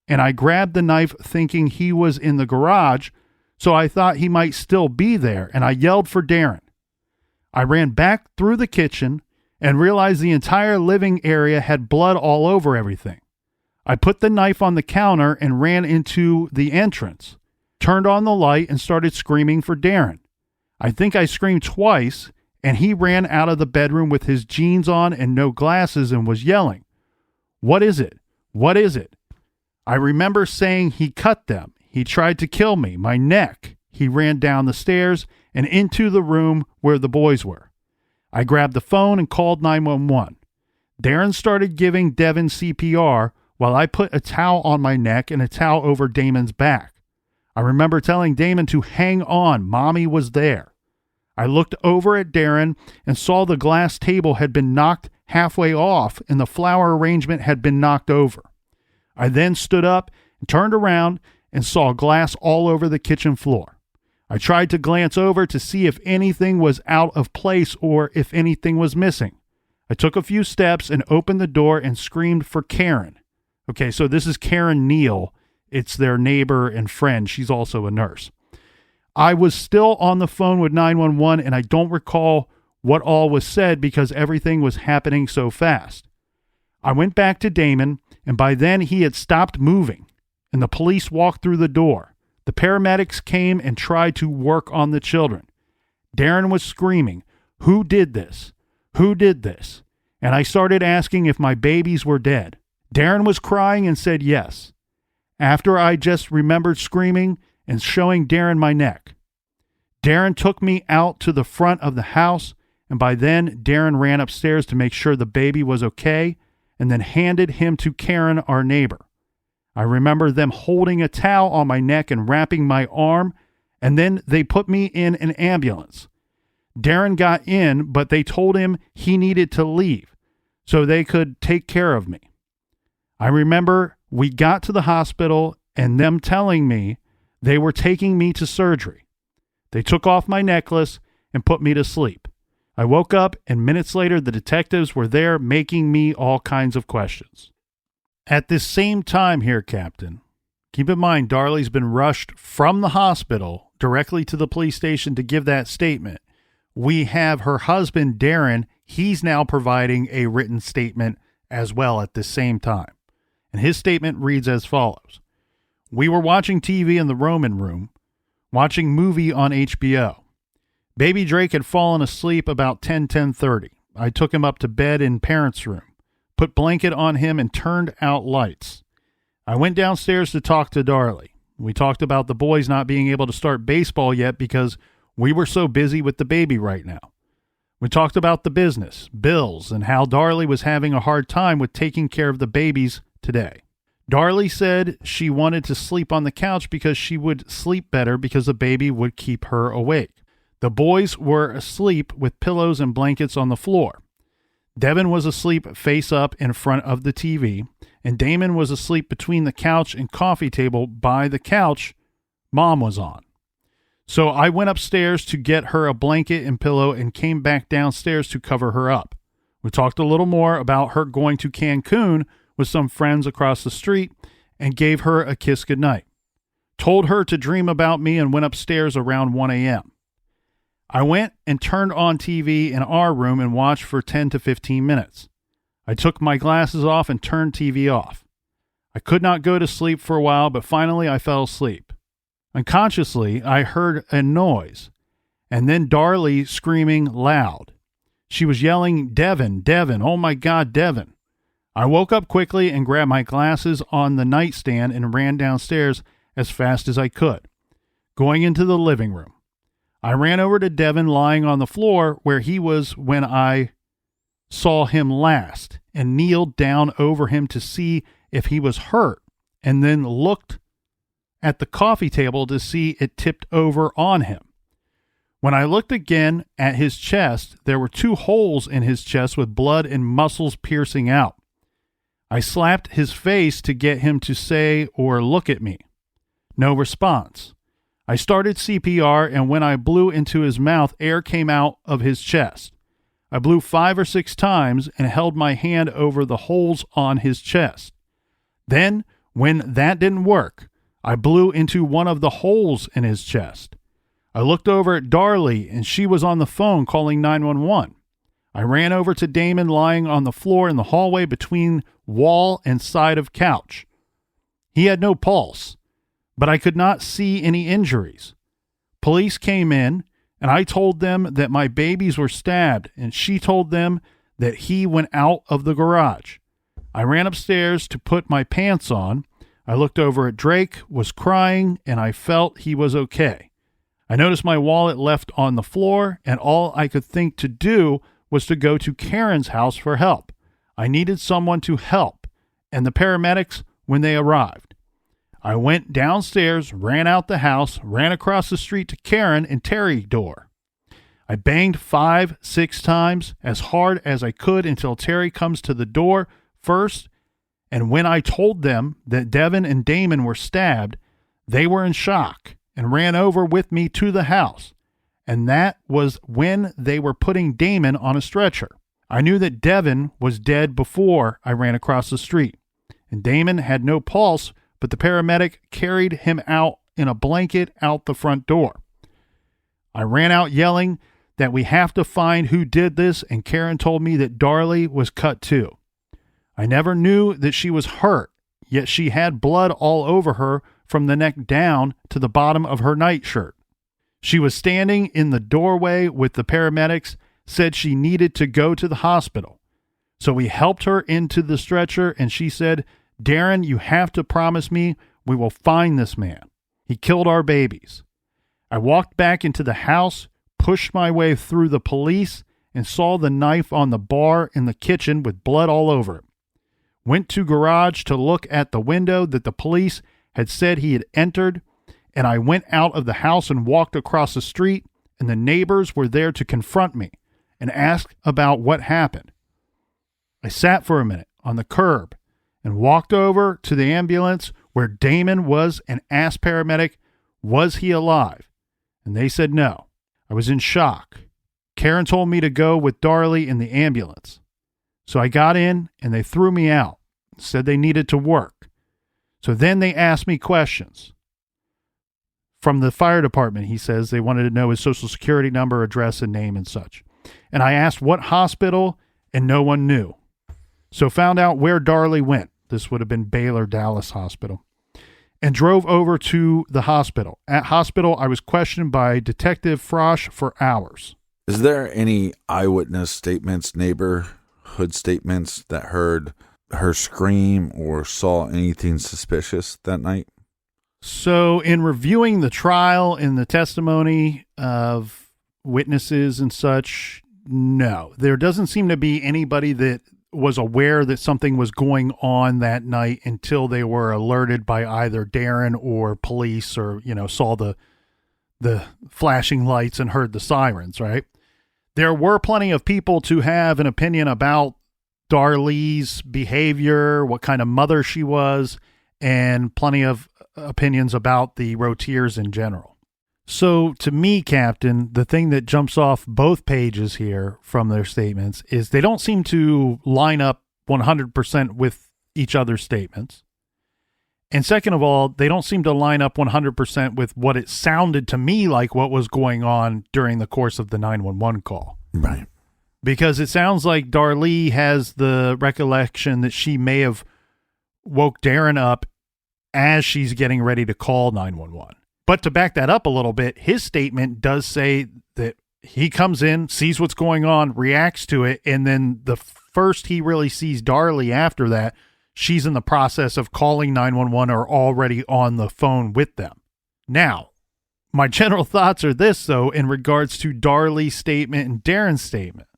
and I grabbed the knife thinking he was in the garage, so I thought he might still be there, and I yelled for Darren. I ran back through the kitchen and realized the entire living area had blood all over everything. I put the knife on the counter and ran into the entrance, turned on the light, and started screaming for Darren. I think I screamed twice, and he ran out of the bedroom with his jeans on and no glasses and was yelling, "What is it? What is it?" I remember saying he cut them. He tried to kill me, my neck. He ran down the stairs and into the room where the boys were. I grabbed the phone and called 911. Darren started giving Devin CPR while I put a towel on my neck and a towel over Damon's back. I remember telling Damon to hang on. Mommy was there. I looked over at Darren and saw the glass table had been knocked halfway off and the flower arrangement had been knocked over. I then stood up and turned around and saw glass all over the kitchen floor. I tried to glance over to see if anything was out of place or if anything was missing. I took a few steps and opened the door and screamed for Karen. Okay, so this is Karen Neal. It's their neighbor and friend. She's also a nurse. I was still on the phone with 911, and I don't recall what all was said because everything was happening so fast. I went back to Damon, and by then he had stopped moving, and the police walked through the door. The paramedics came and tried to work on the children. Darren was screaming, "Who did this? Who did this?" And I started asking if my babies were dead. Darren was crying and said yes. After I just remembered screaming and showing Darren my neck. Darren took me out to the front of the house, and by then Darren ran upstairs to make sure the baby was okay and then handed him to Karen, our neighbor. I remember them holding a towel on my neck and wrapping my arm, and then they put me in an ambulance. Darren got in, but they told him he needed to leave so they could take care of me. I remember we got to the hospital and them telling me they were taking me to surgery. They took off my necklace and put me to sleep. I woke up, and minutes later, the detectives were there making me all kinds of questions. At this same time here, Captain, keep in mind Darlie's been rushed from the hospital directly to the police station to give that statement. We have her husband, Darren. He's now providing a written statement as well at the same time. And his statement reads as follows. We were watching TV in the Roman room, watching movie on HBO. Baby Drake had fallen asleep about 10:30. I took him up to bed in parents' room, put blanket on him, and turned out lights. I went downstairs to talk to Darlie. We talked about the boys not being able to start baseball yet because we were so busy with the baby right now. We talked about the business, bills, and how Darlie was having a hard time with taking care of the babies today. Darlie said she wanted to sleep on the couch because she would sleep better because the baby would keep her awake. The boys were asleep with pillows and blankets on the floor. Devin was asleep face up in front of the TV, and Damon was asleep between the couch and coffee table by the couch Mom was on. So I went upstairs to get her a blanket and pillow and came back downstairs to cover her up. We talked a little more about her going to Cancun with some friends across the street and gave her a kiss goodnight. Told her to dream about me and went upstairs around 1 a.m. I went and turned on TV in our room and watched for 10 to 15 minutes. I took my glasses off and turned TV off. I could not go to sleep for a while, but finally I fell asleep. Unconsciously, I heard a noise, and then Darlie screaming loud. She was yelling, "Devin, Devin, oh my God, Devin." I woke up quickly and grabbed my glasses on the nightstand and ran downstairs as fast as I could, going into the living room. I ran over to Devin lying on the floor where he was when I saw him last and kneeled down over him to see if he was hurt, and then looked at the coffee table to see it tipped over on him. When I looked again at his chest, there were 2 holes in his chest with blood and muscles piercing out. I slapped his face to get him to say or look at me. No response. I started CPR, and when I blew into his mouth, air came out of his chest. I blew 5 or 6 times and held my hand over the holes on his chest. Then, when that didn't work, I blew into one of the holes in his chest. I looked over at Darlie, and she was on the phone calling 911. I ran over to Damon lying on the floor in the hallway between wall and side of couch. He had no pulse, but I could not see any injuries. Police came in, and I told them that my babies were stabbed, and she told them that he went out of the garage. I ran upstairs to put my pants on. I looked over at Drake, was crying, and I felt he was okay. I noticed my wallet left on the floor, and all I could think to do was to go to Karen's house for help. I needed someone to help, and the paramedics when they arrived. I went downstairs, ran out the house, ran across the street to Karen and Terry's door. I banged 5, 6 times as hard as I could until Terry comes to the door first, and when I told them that Devin and Damon were stabbed, they were in shock and ran over with me to the house, and that was when they were putting Damon on a stretcher. I knew that Devin was dead before I ran across the street, and Damon had no pulse, but the paramedic carried him out in a blanket out the front door. I ran out yelling that we have to find who did this, and Karen told me that Darlie was cut too. I never knew that she was hurt, yet she had blood all over her from the neck down to the bottom of her nightshirt. She was standing in the doorway with the paramedics, said she needed to go to the hospital. So we helped her into the stretcher, and she said, "Darren, you have to promise me we will find this man. He killed our babies." I walked back into the house, pushed my way through the police, and saw the knife on the bar in the kitchen with blood all over it. Went to garage to look at the window that the police had said he had entered, and I went out of the house and walked across the street, and the neighbors were there to confront me and ask about what happened. I sat for a minute on the curb and walked over to the ambulance where Damon was and asked paramedic, was he alive? And they said no. I was in shock. Karen told me to go with Darlie in the ambulance. So I got in and they threw me out, said they needed to work. So then they asked me questions. From the fire department, he says they wanted to know his social security number, address, and name and such. And I asked what hospital, and no one knew. So found out where Darlie went. This would have been Baylor Dallas Hospital. And drove over to the hospital. At hospital, I was questioned by Detective Frosch for hours. Is there any eyewitness statements, neighborhood statements that heard her scream or saw anything suspicious that night? So in reviewing the trial and the testimony of witnesses and such, no. There doesn't seem to be anybody that was aware that something was going on that night until they were alerted by either Darren or police, or, saw the flashing lights and heard the sirens, right? There were plenty of people to have an opinion about Darlie's behavior, what kind of mother she was, and plenty of opinions about the Routiers in general. So to me, Captain, the thing that jumps off both pages here from their statements is they don't seem to line up 100% with each other's statements. And second of all, they don't seem to line up 100% with what it sounded to me like what was going on during the course of the 911 call. Right. Because it sounds like Darlie has the recollection that she may have woke Darren up as she's getting ready to call 911. But to back that up a little bit, his statement does say that he comes in, sees what's going on, reacts to it, and then the first he really sees Darlie after that, she's in the process of calling 911 or already on the phone with them. Now, my general thoughts are this, though, in regards to Darlie's statement and Darren's statement.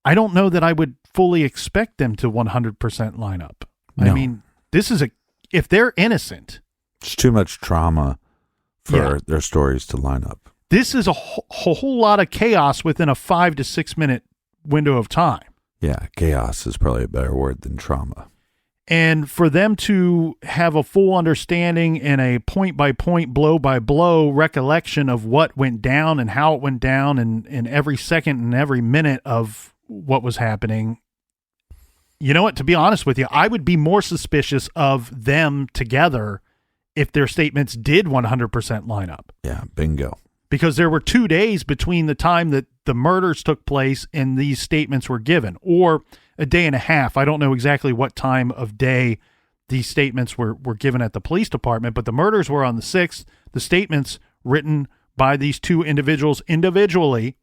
I don't know that I would fully expect them to 100% line up. No. I mean, this is if they're innocent. It's too much trauma for their stories to line up. This is a whole lot of chaos within a 5 to 6 minute window of time. Yeah, chaos is probably a better word than trauma. And for them to have a full understanding and a point-by-point, blow-by-blow recollection of what went down and how it went down and every second and every minute of what was happening, you know what? To be honest with you, I would be more suspicious of them together if their statements did 100% line up. Yeah, bingo. Because there were 2 days between the time that the murders took place and these statements were given, or a day and a half. I don't know exactly what time of day these statements were given at the police department, but the murders were on the 6th. The statements written by these two individuals individually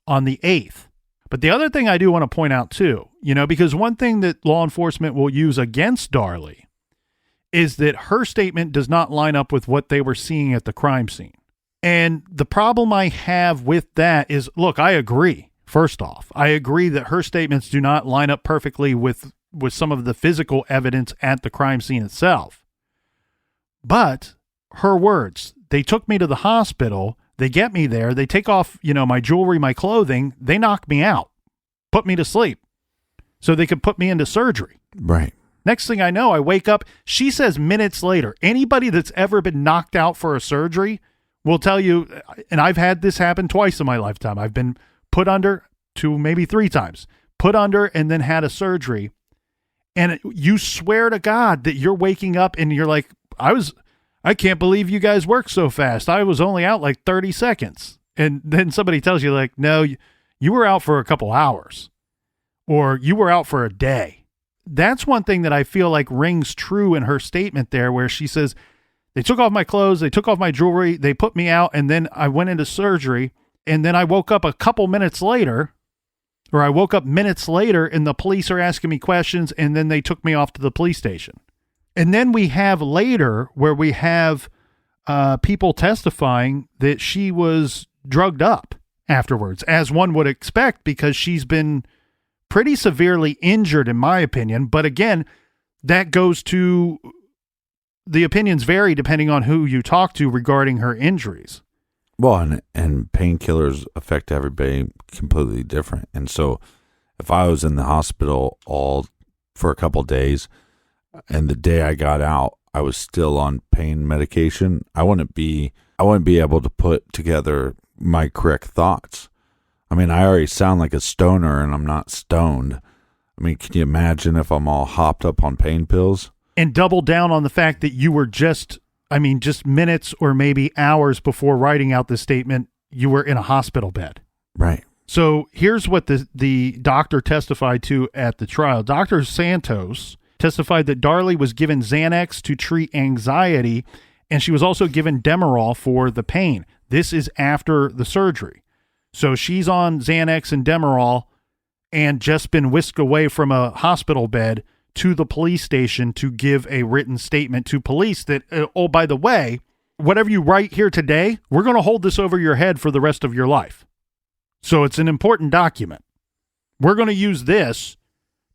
on the 8th. But the other thing I do want to point out too, because one thing that law enforcement will use against Darlie is that her statement does not line up with what they were seeing at the crime scene. And the problem I have with that is, look, I agree. First off, I agree that her statements do not line up perfectly with some of the physical evidence at the crime scene itself. But her words, they took me to the hospital, they get me there, they take off, my jewelry, my clothing, they knock me out, put me to sleep so they could put me into surgery. Right. Next thing I know, I wake up, she says minutes later, anybody that's ever been knocked out for a surgery will tell you, and I've had this happen twice in my lifetime. I've been put under 2, maybe 3 times, put under and then had a surgery. And you swear to God that you're waking up and you're like, I can't believe you guys work so fast. I was only out like 30 seconds. And then somebody tells you like, no, you were out for a couple hours or you were out for a day. That's one thing that I feel like rings true in her statement there, where she says, they took off my clothes, they took off my jewelry, they put me out, and then I went into surgery. And then I woke up a couple minutes later, or I woke up minutes later, and the police are asking me questions, and then they took me off to the police station. And then we have later where we have people testifying that she was drugged up afterwards, as one would expect, because she's been pretty severely injured, in my opinion. But again, that goes to the opinions vary depending on who you talk to regarding her injuries. Well, and painkillers affect everybody completely different. And so if I was in the hospital for a couple of days and the day I got out, I was still on pain medication, I wouldn't be able to put together my correct thoughts. I mean, I already sound like a stoner and I'm not stoned. I mean, can you imagine if I'm all hopped up on pain pills? And double down on the fact that you were just minutes or maybe hours before writing out this statement, you were in a hospital bed. Right. So here's what the doctor testified to at the trial. Dr. Santos testified that Darlie was given Xanax to treat anxiety, and she was also given Demerol for the pain. This is after the surgery. So she's on Xanax and Demerol and just been whisked away from a hospital bed to the police station to give a written statement to police that, oh, by the way, whatever you write here today, we're going to hold this over your head for the rest of your life. So it's an important document. We're going to use this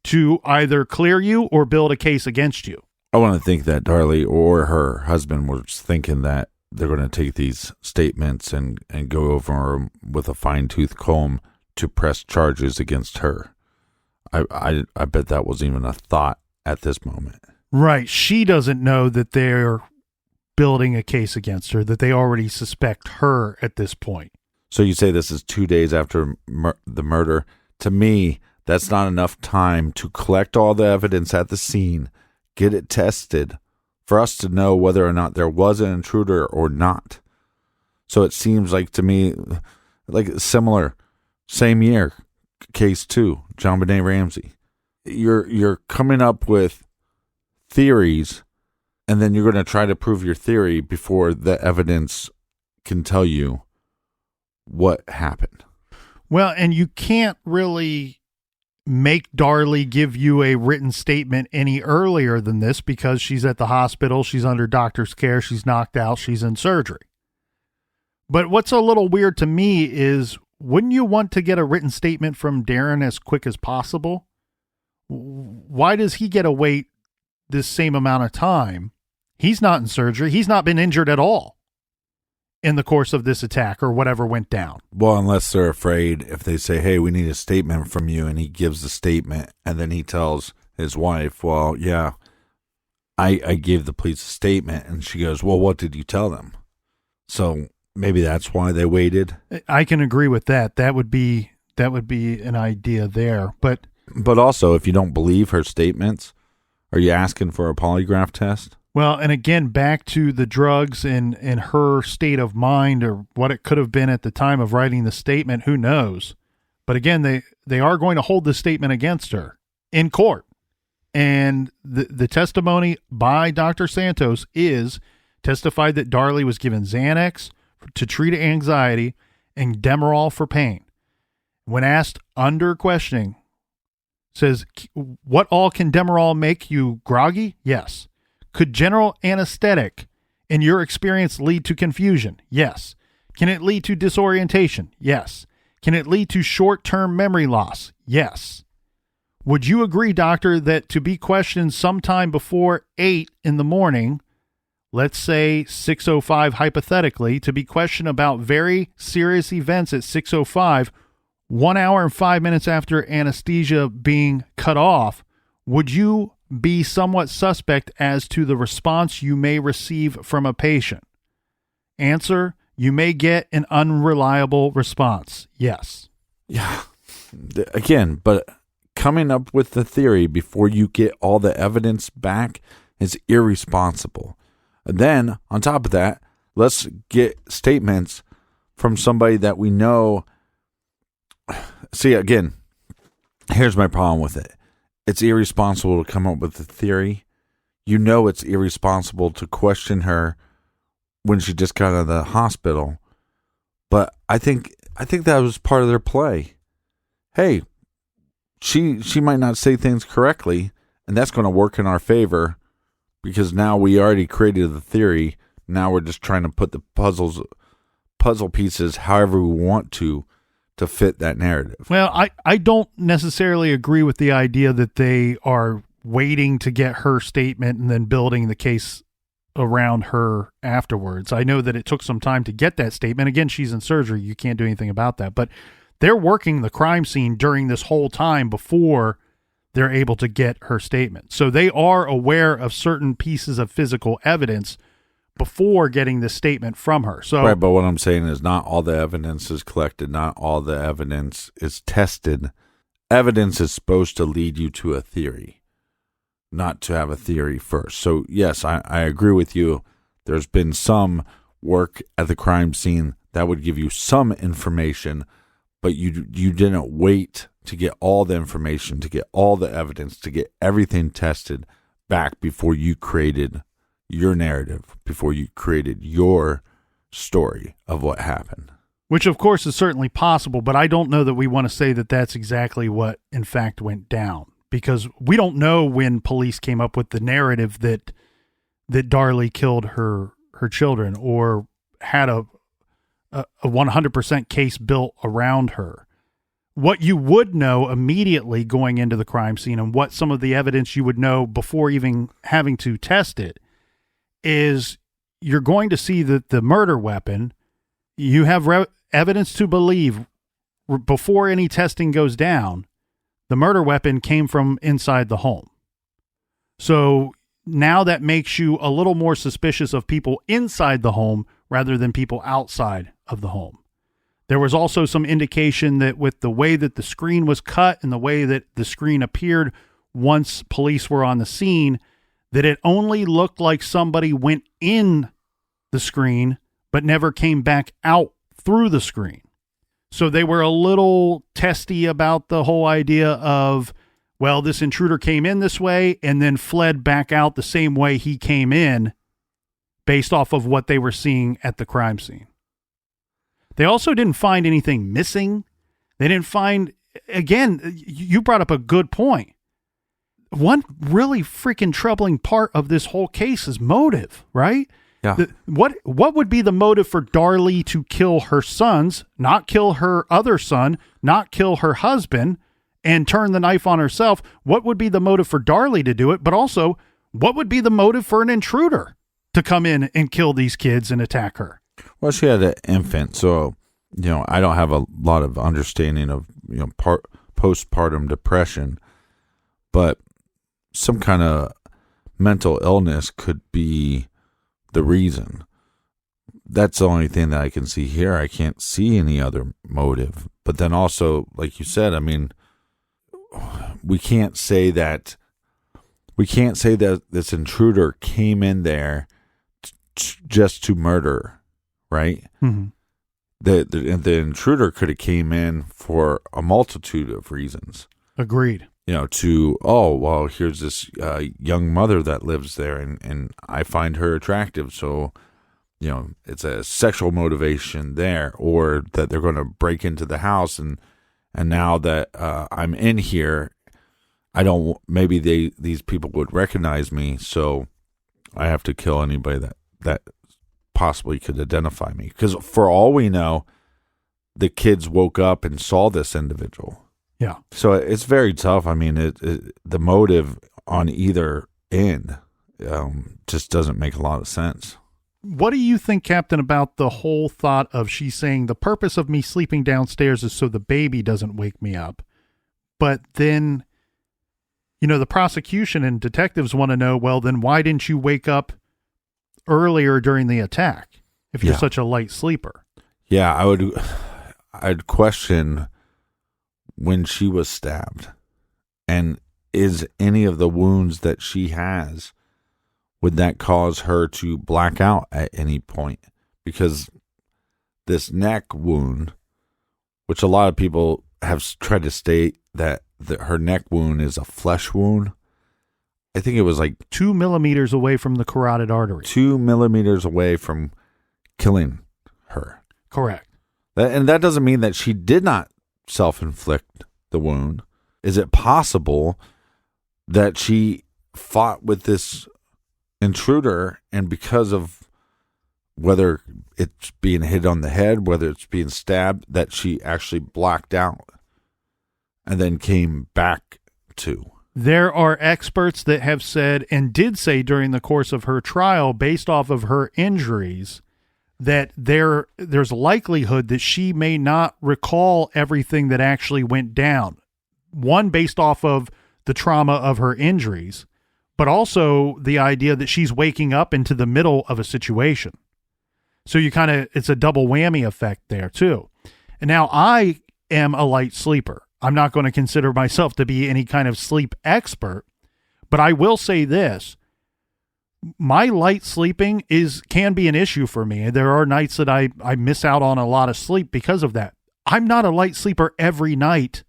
to either clear you or build a case against you. I want to think that Darlie or her husband was thinking that they're going to take these statements and go over them with a fine-tooth comb to press charges against her. I bet that wasn't even a thought at this moment. Right. She doesn't know that they're building a case against her, that they already suspect her at this point. So you say this is 2 days after the murder. To me, that's not enough time to collect all the evidence at the scene, get it tested, for us to know whether or not there was an intruder or not. So it seems like to me, like similar, same year, case 2, John Benet Ramsey. You're coming up with theories, and then you're going to try to prove your theory before the evidence can tell you what happened. Well, and you can't really make Darlie give you a written statement any earlier than this because she's at the hospital, she's under doctor's care, she's knocked out, she's in surgery. But what's a little weird to me is, wouldn't you want to get a written statement from Darren as quick as possible? Why does he get to wait this same amount of time? He's not in surgery. He's not been injured at all in the course of this attack or whatever went down. Well, unless they're afraid, if they say, hey, we need a statement from you, and he gives the statement, and then he tells his wife, well, yeah, I gave the police a statement, and she goes, well, what did you tell them? So maybe that's why they waited. I can agree with that. That would be an idea there. But also, if you don't believe her statements, are you asking for a polygraph test? Well, and again, back to the drugs and her state of mind, or what it could have been at the time of writing the statement, who knows? But again, they are going to hold the statement against her in court. And the testimony by Dr. Santos testified that Darlie was given Xanax to treat anxiety and Demerol for pain. When asked under questioning, says, what all can Demerol make you groggy? Yes. Could general anesthetic, in your experience, lead to confusion? Yes. Can it lead to disorientation? Yes. Can it lead to short-term memory loss? Yes. Would you agree, doctor, that to be questioned sometime before 8 in the morning, let's say 6:05 hypothetically, to be questioned about very serious events at 6:05, 1 hour and 5 minutes after anesthesia being cut off, would you be somewhat suspect as to the response you may receive from a patient? Answer, you may get an unreliable response. Yes. Yeah. Again, but coming up with the theory before you get all the evidence back is irresponsible. And then, on top of that, let's get statements from somebody that we know. See, again, here's my problem with it. It's irresponsible to come up with a theory. You know it's irresponsible to question her when she just got out of the hospital. But I think that was part of their play. Hey, she might not say things correctly, and that's going to work in our favor because now we already created the theory. Now we're just trying to put the puzzle pieces however we want to fit that narrative. Well, I don't necessarily agree with the idea that they are waiting to get her statement and then building the case around her afterwards. I know that it took some time to get that statement. Again, she's in surgery. You can't do anything about that. But they're working the crime scene during this whole time before they're able to get her statement. So they are aware of certain pieces of physical evidence before getting the statement from her. So right, but what I'm saying is not all the evidence is collected, not all the evidence is tested. Evidence is supposed to lead you to a theory, not to have a theory first. So yes, I agree with you. There's been some work at the crime scene that would give you some information, but you didn't wait to get all the information, to get all the evidence, to get everything tested back before you created your narrative, before you created your story of what happened. Which, of course, is certainly possible, but I don't know that we want to say that that's exactly what, in fact, went down, because we don't know when police came up with the narrative that Darlie killed her children or had a 100% case built around her. What you would know immediately going into the crime scene, and what some of the evidence you would know before even having to test it, is you're going to see that the murder weapon, you have evidence to believe before any testing goes down, the murder weapon came from inside the home. So now that makes you a little more suspicious of people inside the home rather than people outside of the home. There was also some indication that with the way that the screen was cut and the way that the screen appeared once police were on the scene, that it only looked like somebody went in the screen but never came back out through the screen. So they were a little testy about the whole idea of, well, this intruder came in this way and then fled back out the same way he came in based off of what they were seeing at the crime scene. They also didn't find anything missing. They didn't find, again, you brought up a good point. One really freaking troubling part of this whole case is motive, right? Yeah. What would be the motive for Darlie to kill her sons, not kill her other son, not kill her husband, and turn the knife on herself? What would be the motive for Darlie to do it? But also, what would be the motive for an intruder to come in and kill these kids and attack her? Well, she had an infant, so, I don't have a lot of understanding of, postpartum depression, but some kind of mental illness could be the reason. That's the only thing that I can see here. I can't see any other motive. But then also, like you said, I mean, we can't say that this intruder came in there just to murder, right? Mm-hmm. The intruder could have came in for a multitude of reasons. Agreed. Here's this young mother that lives there, and I find her attractive, so, it's a sexual motivation there, or that they're going to break into the house, and now that I'm in here, these people would recognize me, so I have to kill anybody that possibly could identify me. Because for all we know, the kids woke up and saw this individual. Yeah. So it's very tough. I mean, the motive on either end just doesn't make a lot of sense. What do you think, Captain, about the whole thought of she saying the purpose of me sleeping downstairs is so the baby doesn't wake me up? But then, the prosecution and detectives want to know, well, then why didn't you wake up earlier during the attack if you're such a light sleeper? Yeah, I'd question when she was stabbed, and is any of the wounds that she has, would that cause her to black out at any point? Because this neck wound, which a lot of people have tried to state that her neck wound is a flesh wound, I think it was like 2 millimeters away from the carotid artery. 2 millimeters away from killing her. Correct. And that doesn't mean that she did not self-inflict the wound. Is it possible that she fought with this intruder, and because of whether it's being hit on the head, whether it's being stabbed, that she actually blacked out and then came back to? There are experts that have said, and did say during the course of her trial, based off of her injuries, that there's likelihood that she may not recall everything that actually went down. One, based off of the trauma of her injuries, but also the idea that she's waking up into the middle of a situation. So it's a double whammy effect there too. And now I am a light sleeper. I'm not going to consider myself to be any kind of sleep expert, but I will say this. My light sleeping can be an issue for me. There are nights that I miss out on a lot of sleep because of that. I'm not a light sleeper every night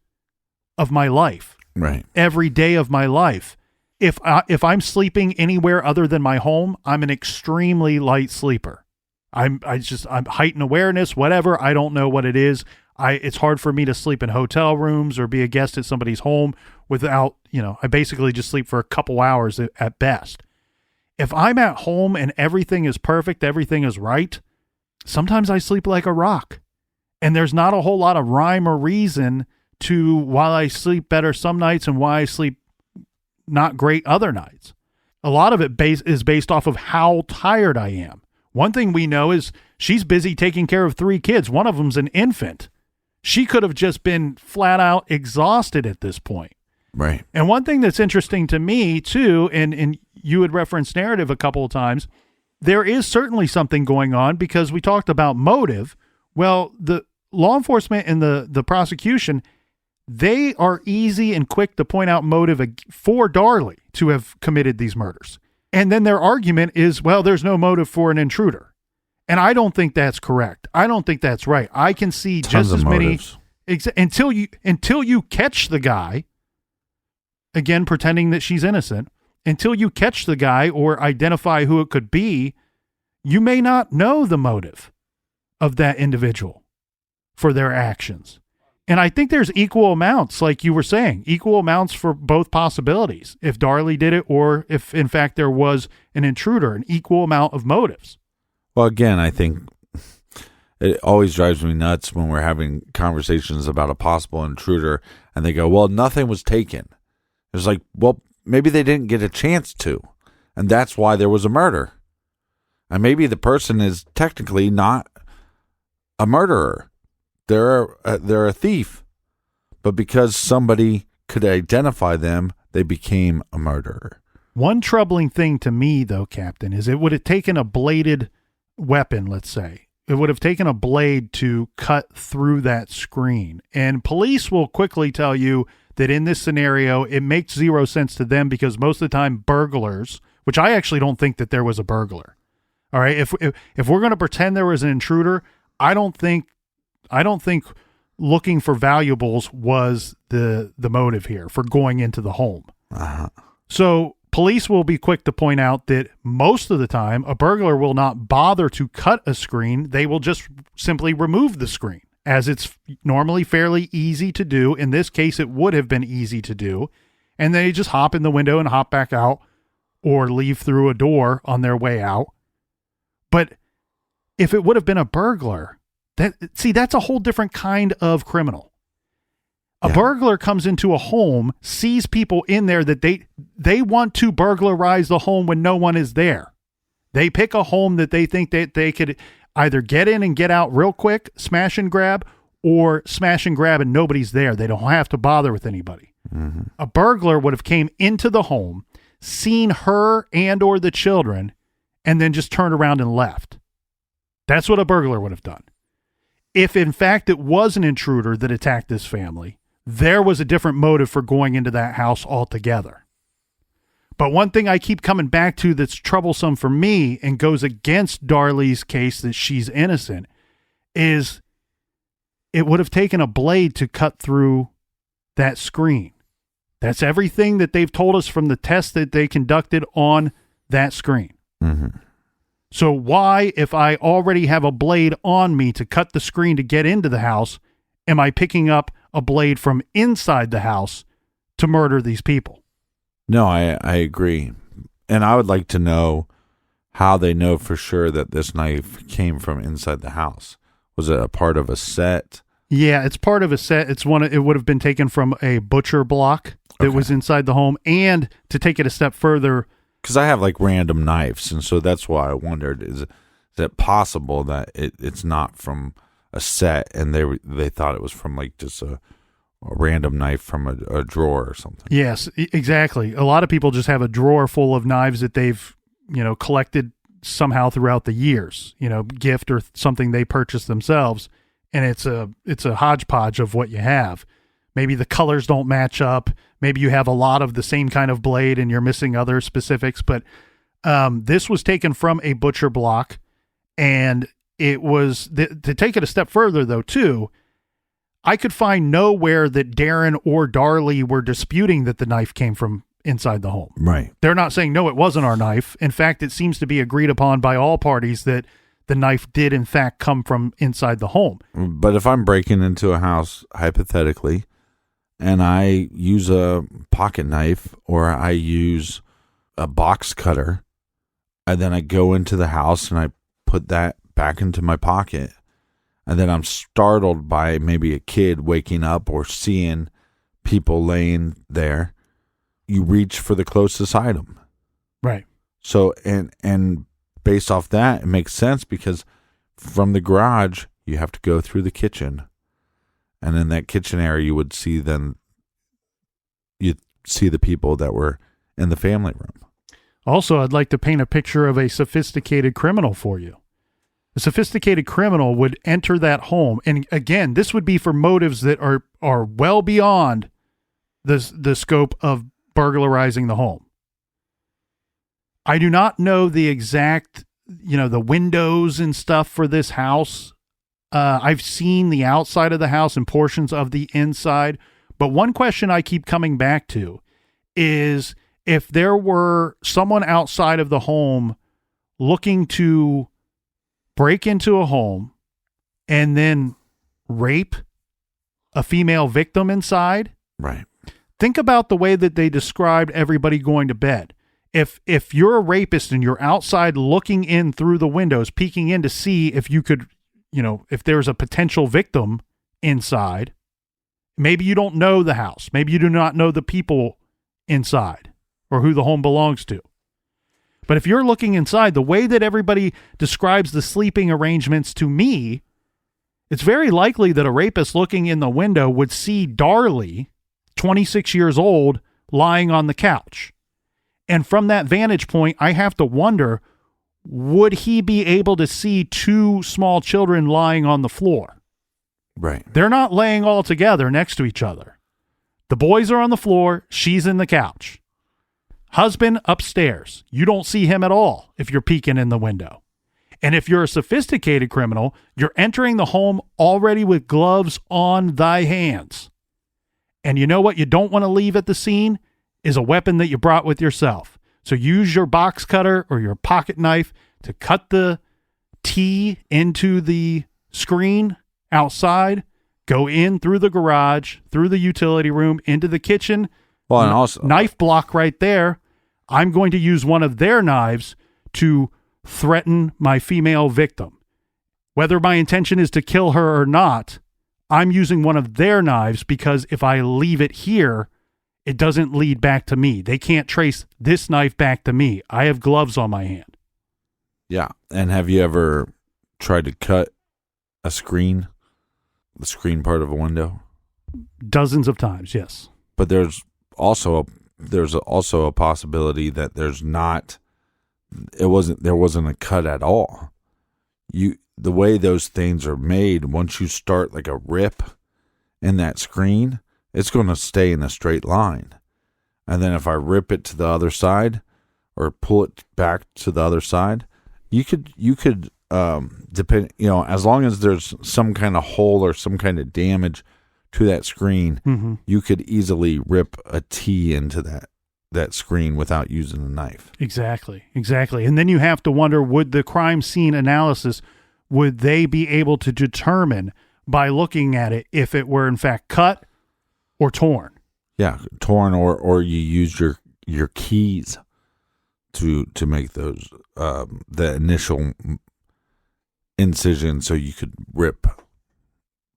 of my life. Right. Every day of my life. If I'm sleeping anywhere other than my home, I'm an extremely light sleeper. I'm heightened awareness, whatever. I don't know what it is. It's hard for me to sleep in hotel rooms or be a guest at somebody's home without, I basically just sleep for a couple hours at best. If I'm at home and everything is perfect, everything is right, sometimes I sleep like a rock. And there's not a whole lot of rhyme or reason to why I sleep better some nights and why I sleep not great other nights. A lot of it is based off of how tired I am. One thing we know is she's busy taking care of 3 kids. One of them's an infant. She could have just been flat out exhausted at this point. Right. And one thing that's interesting to me too, and you had referenced narrative a couple of times, there is certainly something going on because we talked about motive. Well, the law enforcement and the prosecution, they are easy and quick to point out motive for Darlie to have committed these murders. And then their argument is, well, there's no motive for an intruder. And I don't think that's correct. I don't think that's right. I can see Tons just of as many motives. until you catch the guy, again pretending that she's innocent, until you catch the guy or identify who it could be, you may not know the motive of that individual for their actions. And I think there's equal amounts, like you were saying, equal amounts for both possibilities. If Darlie did it or if, in fact, there was an intruder, an equal amount of motives. Well, again, I think it always drives me nuts when we're having conversations about a possible intruder and they go, well, nothing was taken. It's like, well, maybe they didn't get a chance to, and that's why there was a murder. And maybe the person is technically not a murderer. They're a thief. But because somebody could identify them, they became a murderer. One troubling thing to me, though, Captain, is it would have taken a bladed weapon, let's say. It would have taken a blade to cut through that screen. And police will quickly tell you that in this scenario, it makes zero sense to them because most of the time burglars, which I actually don't think that there was a burglar. All right. If we're going to pretend there was an intruder, I don't think looking for valuables was the motive here for going into the home. Uh-huh. So police will be quick to point out that most of the time a burglar will not bother to cut a screen. They will just simply remove the screen, as it's normally fairly easy to do. In this case, it would have been easy to do. And they just hop in the window and hop back out or leave through a door on their way out. But if it would have been a burglar, that's a whole different kind of criminal. A burglar comes into a home, sees people in there that they want to burglarize the home when no one is there. They pick a home that they think that they could either get in and get out real quick, smash and grab, or smash and grab and nobody's there. They don't have to bother with anybody. Mm-hmm. A burglar would have came into the home, seen her and or the children, and then just turned around and left. That's what a burglar would have done. If in fact it was an intruder that attacked this family, there was a different motive for going into that house altogether. But one thing I keep coming back to that's troublesome for me and goes against Darlie's case that she's innocent is it would have taken a blade to cut through that screen. That's everything that they've told us from the test that they conducted on that screen. Mm-hmm. So why, if I already have a blade on me to cut the screen to get into the house, am I picking up a blade from inside the house to murder these people? No, I agree. And I would like to know how they know for sure that this knife came from inside the house. Was it a part of a set? Yeah, it's part of a set. It would have been taken from a butcher block that was inside the home. And to take it a step further, because I have like random knives, and so that's why I wondered: is it possible that it's not from a set, and they thought it was from like just a random knife from a drawer or something? Yes, exactly. A lot of people just have a drawer full of knives that they've collected somehow throughout the years, gift or something they purchased themselves, and it's a hodgepodge of what you have. Maybe the colors don't match up. Maybe you have a lot of the same kind of blade and you're missing other specifics. But this was taken from a butcher block, and it was to take it a step further, though, too. I could find nowhere that Darren or Darlie were disputing that the knife came from inside the home. Right. They're not saying, no, it wasn't our knife. In fact, it seems to be agreed upon by all parties that the knife did, in fact, come from inside the home. But if I'm breaking into a house, hypothetically, and I use a pocket knife or I use a box cutter, and then I go into the house and I put that back into my pocket, and then I'm startled by maybe a kid waking up or seeing people laying there, you reach for the closest item. Right. So, and based off that, it makes sense because from the garage, you have to go through the kitchen. And in that kitchen area, you'd see the people that were in the family room. Also, I'd like to paint a picture of a sophisticated criminal for you. A sophisticated criminal would enter that home. And again, this would be for motives that are well beyond the scope of burglarizing the home. I do not know the exact, the windows and stuff for this house. I've seen the outside of the house and portions of the inside. But one question I keep coming back to is if there were someone outside of the home looking to break into a home and then rape a female victim inside. Right. Think about the way that they described everybody going to bed. If you're a rapist and you're outside looking in through the windows, peeking in to see if you could, if there's a potential victim inside, maybe you don't know the house. Maybe you do not know the people inside or who the home belongs to. But if you're looking inside, the way that everybody describes the sleeping arrangements to me, it's very likely that a rapist looking in the window would see Darlie, 26 years old, lying on the couch. And from that vantage point, I have to wonder, would he be able to see two small children lying on the floor? Right. They're not laying all together next to each other. The boys are on the floor. She's in the couch. Husband upstairs. You don't see him at all if you're peeking in the window. And if you're a sophisticated criminal, you're entering the home already with gloves on thy hands. And you know what you don't want to leave at the scene is a weapon that you brought with yourself. So use your box cutter or your pocket knife to cut the T into the screen outside, go in through the garage, through the utility room, into the kitchen. Well, and also knife block right there. I'm going to use one of their knives to threaten my female victim. Whether my intention is to kill her or not, I'm using one of their knives because if I leave it here, it doesn't lead back to me. They can't trace this knife back to me. I have gloves on my hand. Yeah. And have you ever tried to cut a screen, the screen part of a window? Dozens of times, yes. But there's also a possibility that there wasn't a cut at all. The way those things are made, once you start like a rip in that screen, it's going to stay in a straight line. And then if I rip it to the other side or pull it back to the other side, you could depend, as long as there's some kind of hole or some kind of damage to that screen, you could easily rip a T into that screen without using a knife. Exactly. And then you have to wonder, would the crime scene analysis, would they be able to determine by looking at it if it were in fact cut or torn? Yeah, torn or you use your keys to make those the initial incision so you could rip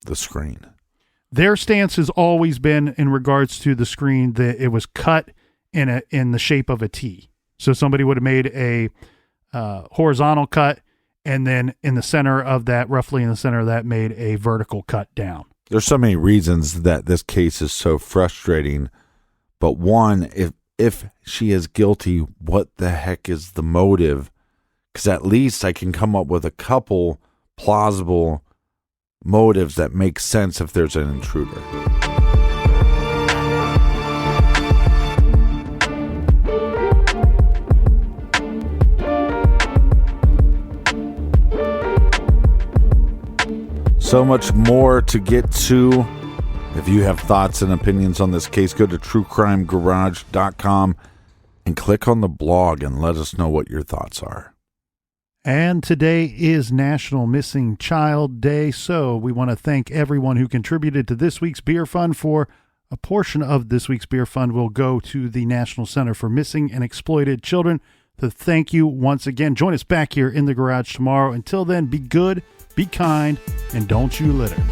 the screen. Their stance has always been in regards to the screen that it was cut in the shape of a T. So somebody would have made a horizontal cut, and then in the center of that, roughly in the center of that, made a vertical cut down. There's so many reasons that this case is so frustrating, but one, if she is guilty, what the heck is the motive? Because at least I can come up with a couple plausible motives that make sense if there's an intruder. So much more to get to. If you have thoughts and opinions on this case, go to truecrimegarage.com and click on the blog and let us know what your thoughts are. And today is National Missing Child Day, so we want to thank everyone who contributed to this week's beer fund. For a portion of this week's beer fund will go to the National Center for Missing and Exploited Children. So thank you once again. Join us back here in the garage tomorrow. Until then, be good, be kind, and don't you litter.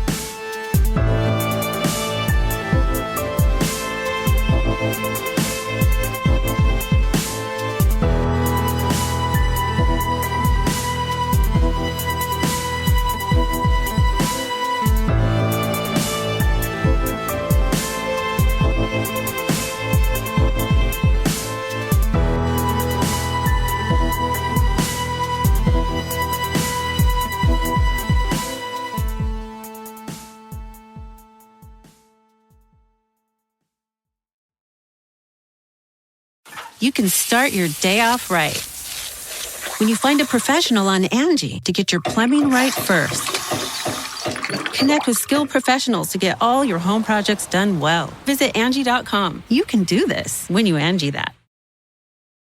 You can start your day off right when you find a professional on Angie to get your plumbing right first. Connect with skilled professionals to get all your home projects done well. Visit Angie.com. You can do this when you Angie that.